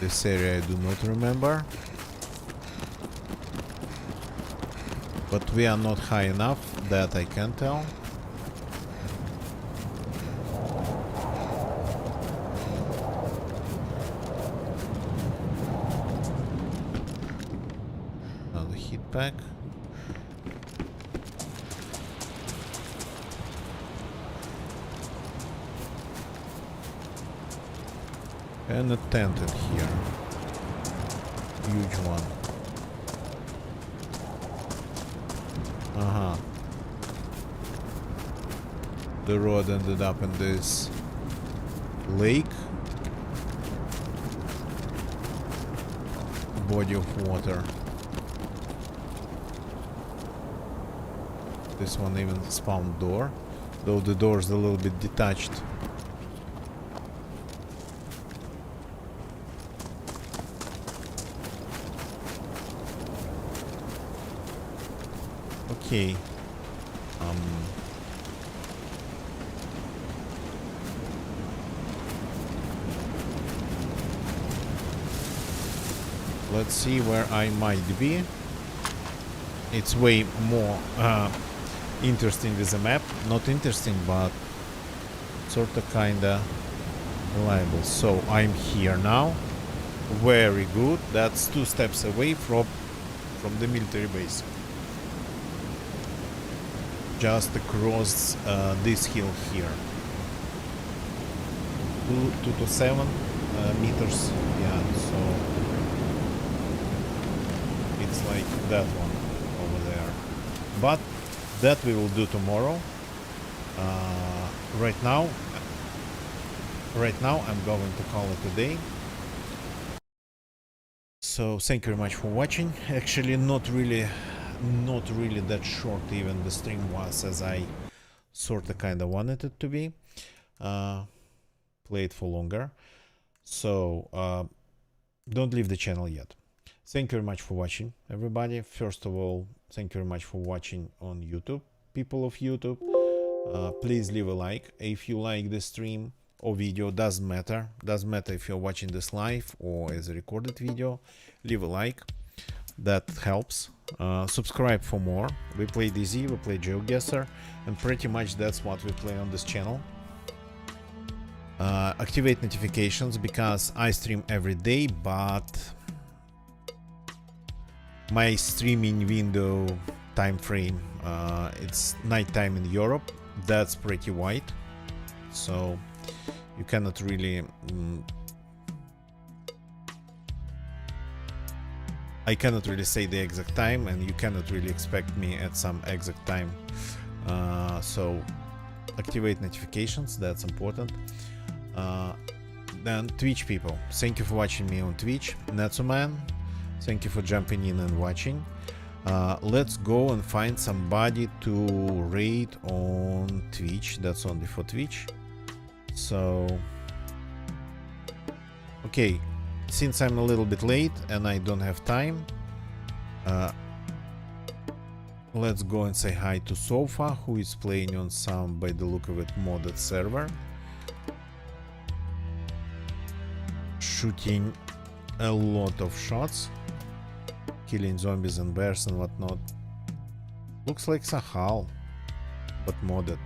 This area I do not remember, but we are not high enough, that I can tell. Another heat pack. And a tent in here. Huge one. Uh-huh. The road ended up in this lake. Body of water. This one even spawned door. Though the door is a little bit detached. Okay. Let's see where I might be. It's way more interesting with the map. Not interesting, but sort of kinda reliable. So I'm here now. Very good. That's 2 steps away from the military base. Just across this hill here. 2 to 7 meters. Yeah, so it's like that one over there. But that we will do tomorrow. Right now I'm going to call it a day. So thank you very much for watching. Actually, not really that short even the stream was, as I sort of kind of wanted it to be. Play it for longer. So don't leave the channel yet. Thank you very much for watching, everybody. First of all, thank you very much for watching on YouTube, people of YouTube. Please leave a like if you like the stream or video. Doesn't matter if you're watching this live or as a recorded video. Leave a like, that helps. Subscribe for more. We play DayZ, we play GeoGuessr, and pretty much that's what we play on this channel. Activate notifications because I stream every day, but my streaming window time frame, it's nighttime in Europe. That's pretty wide, so You cannot really I cannot really say the exact time, and you cannot really expect me at some exact time. So activate notifications, that's important. Then Twitch people, thank you for watching me on Twitch. Natsuman, thank you for jumping in and watching. Let's go and find somebody to raid on Twitch. That's only for Twitch. So okay, since I'm a little bit late and I don't have time, let's go and say hi to Sofa, who is playing on some, by the look of it, modded server, shooting a lot of shots, killing zombies and bears and whatnot. Looks like Sakhal, but modded.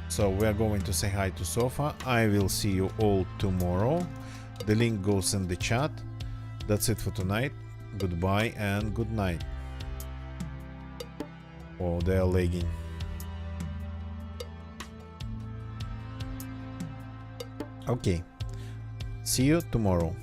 So we are going to say hi to Sofa. I will see you all tomorrow. The link goes in the chat. That's it for tonight. Goodbye and good night. Oh, they are lagging. Okay. See you tomorrow.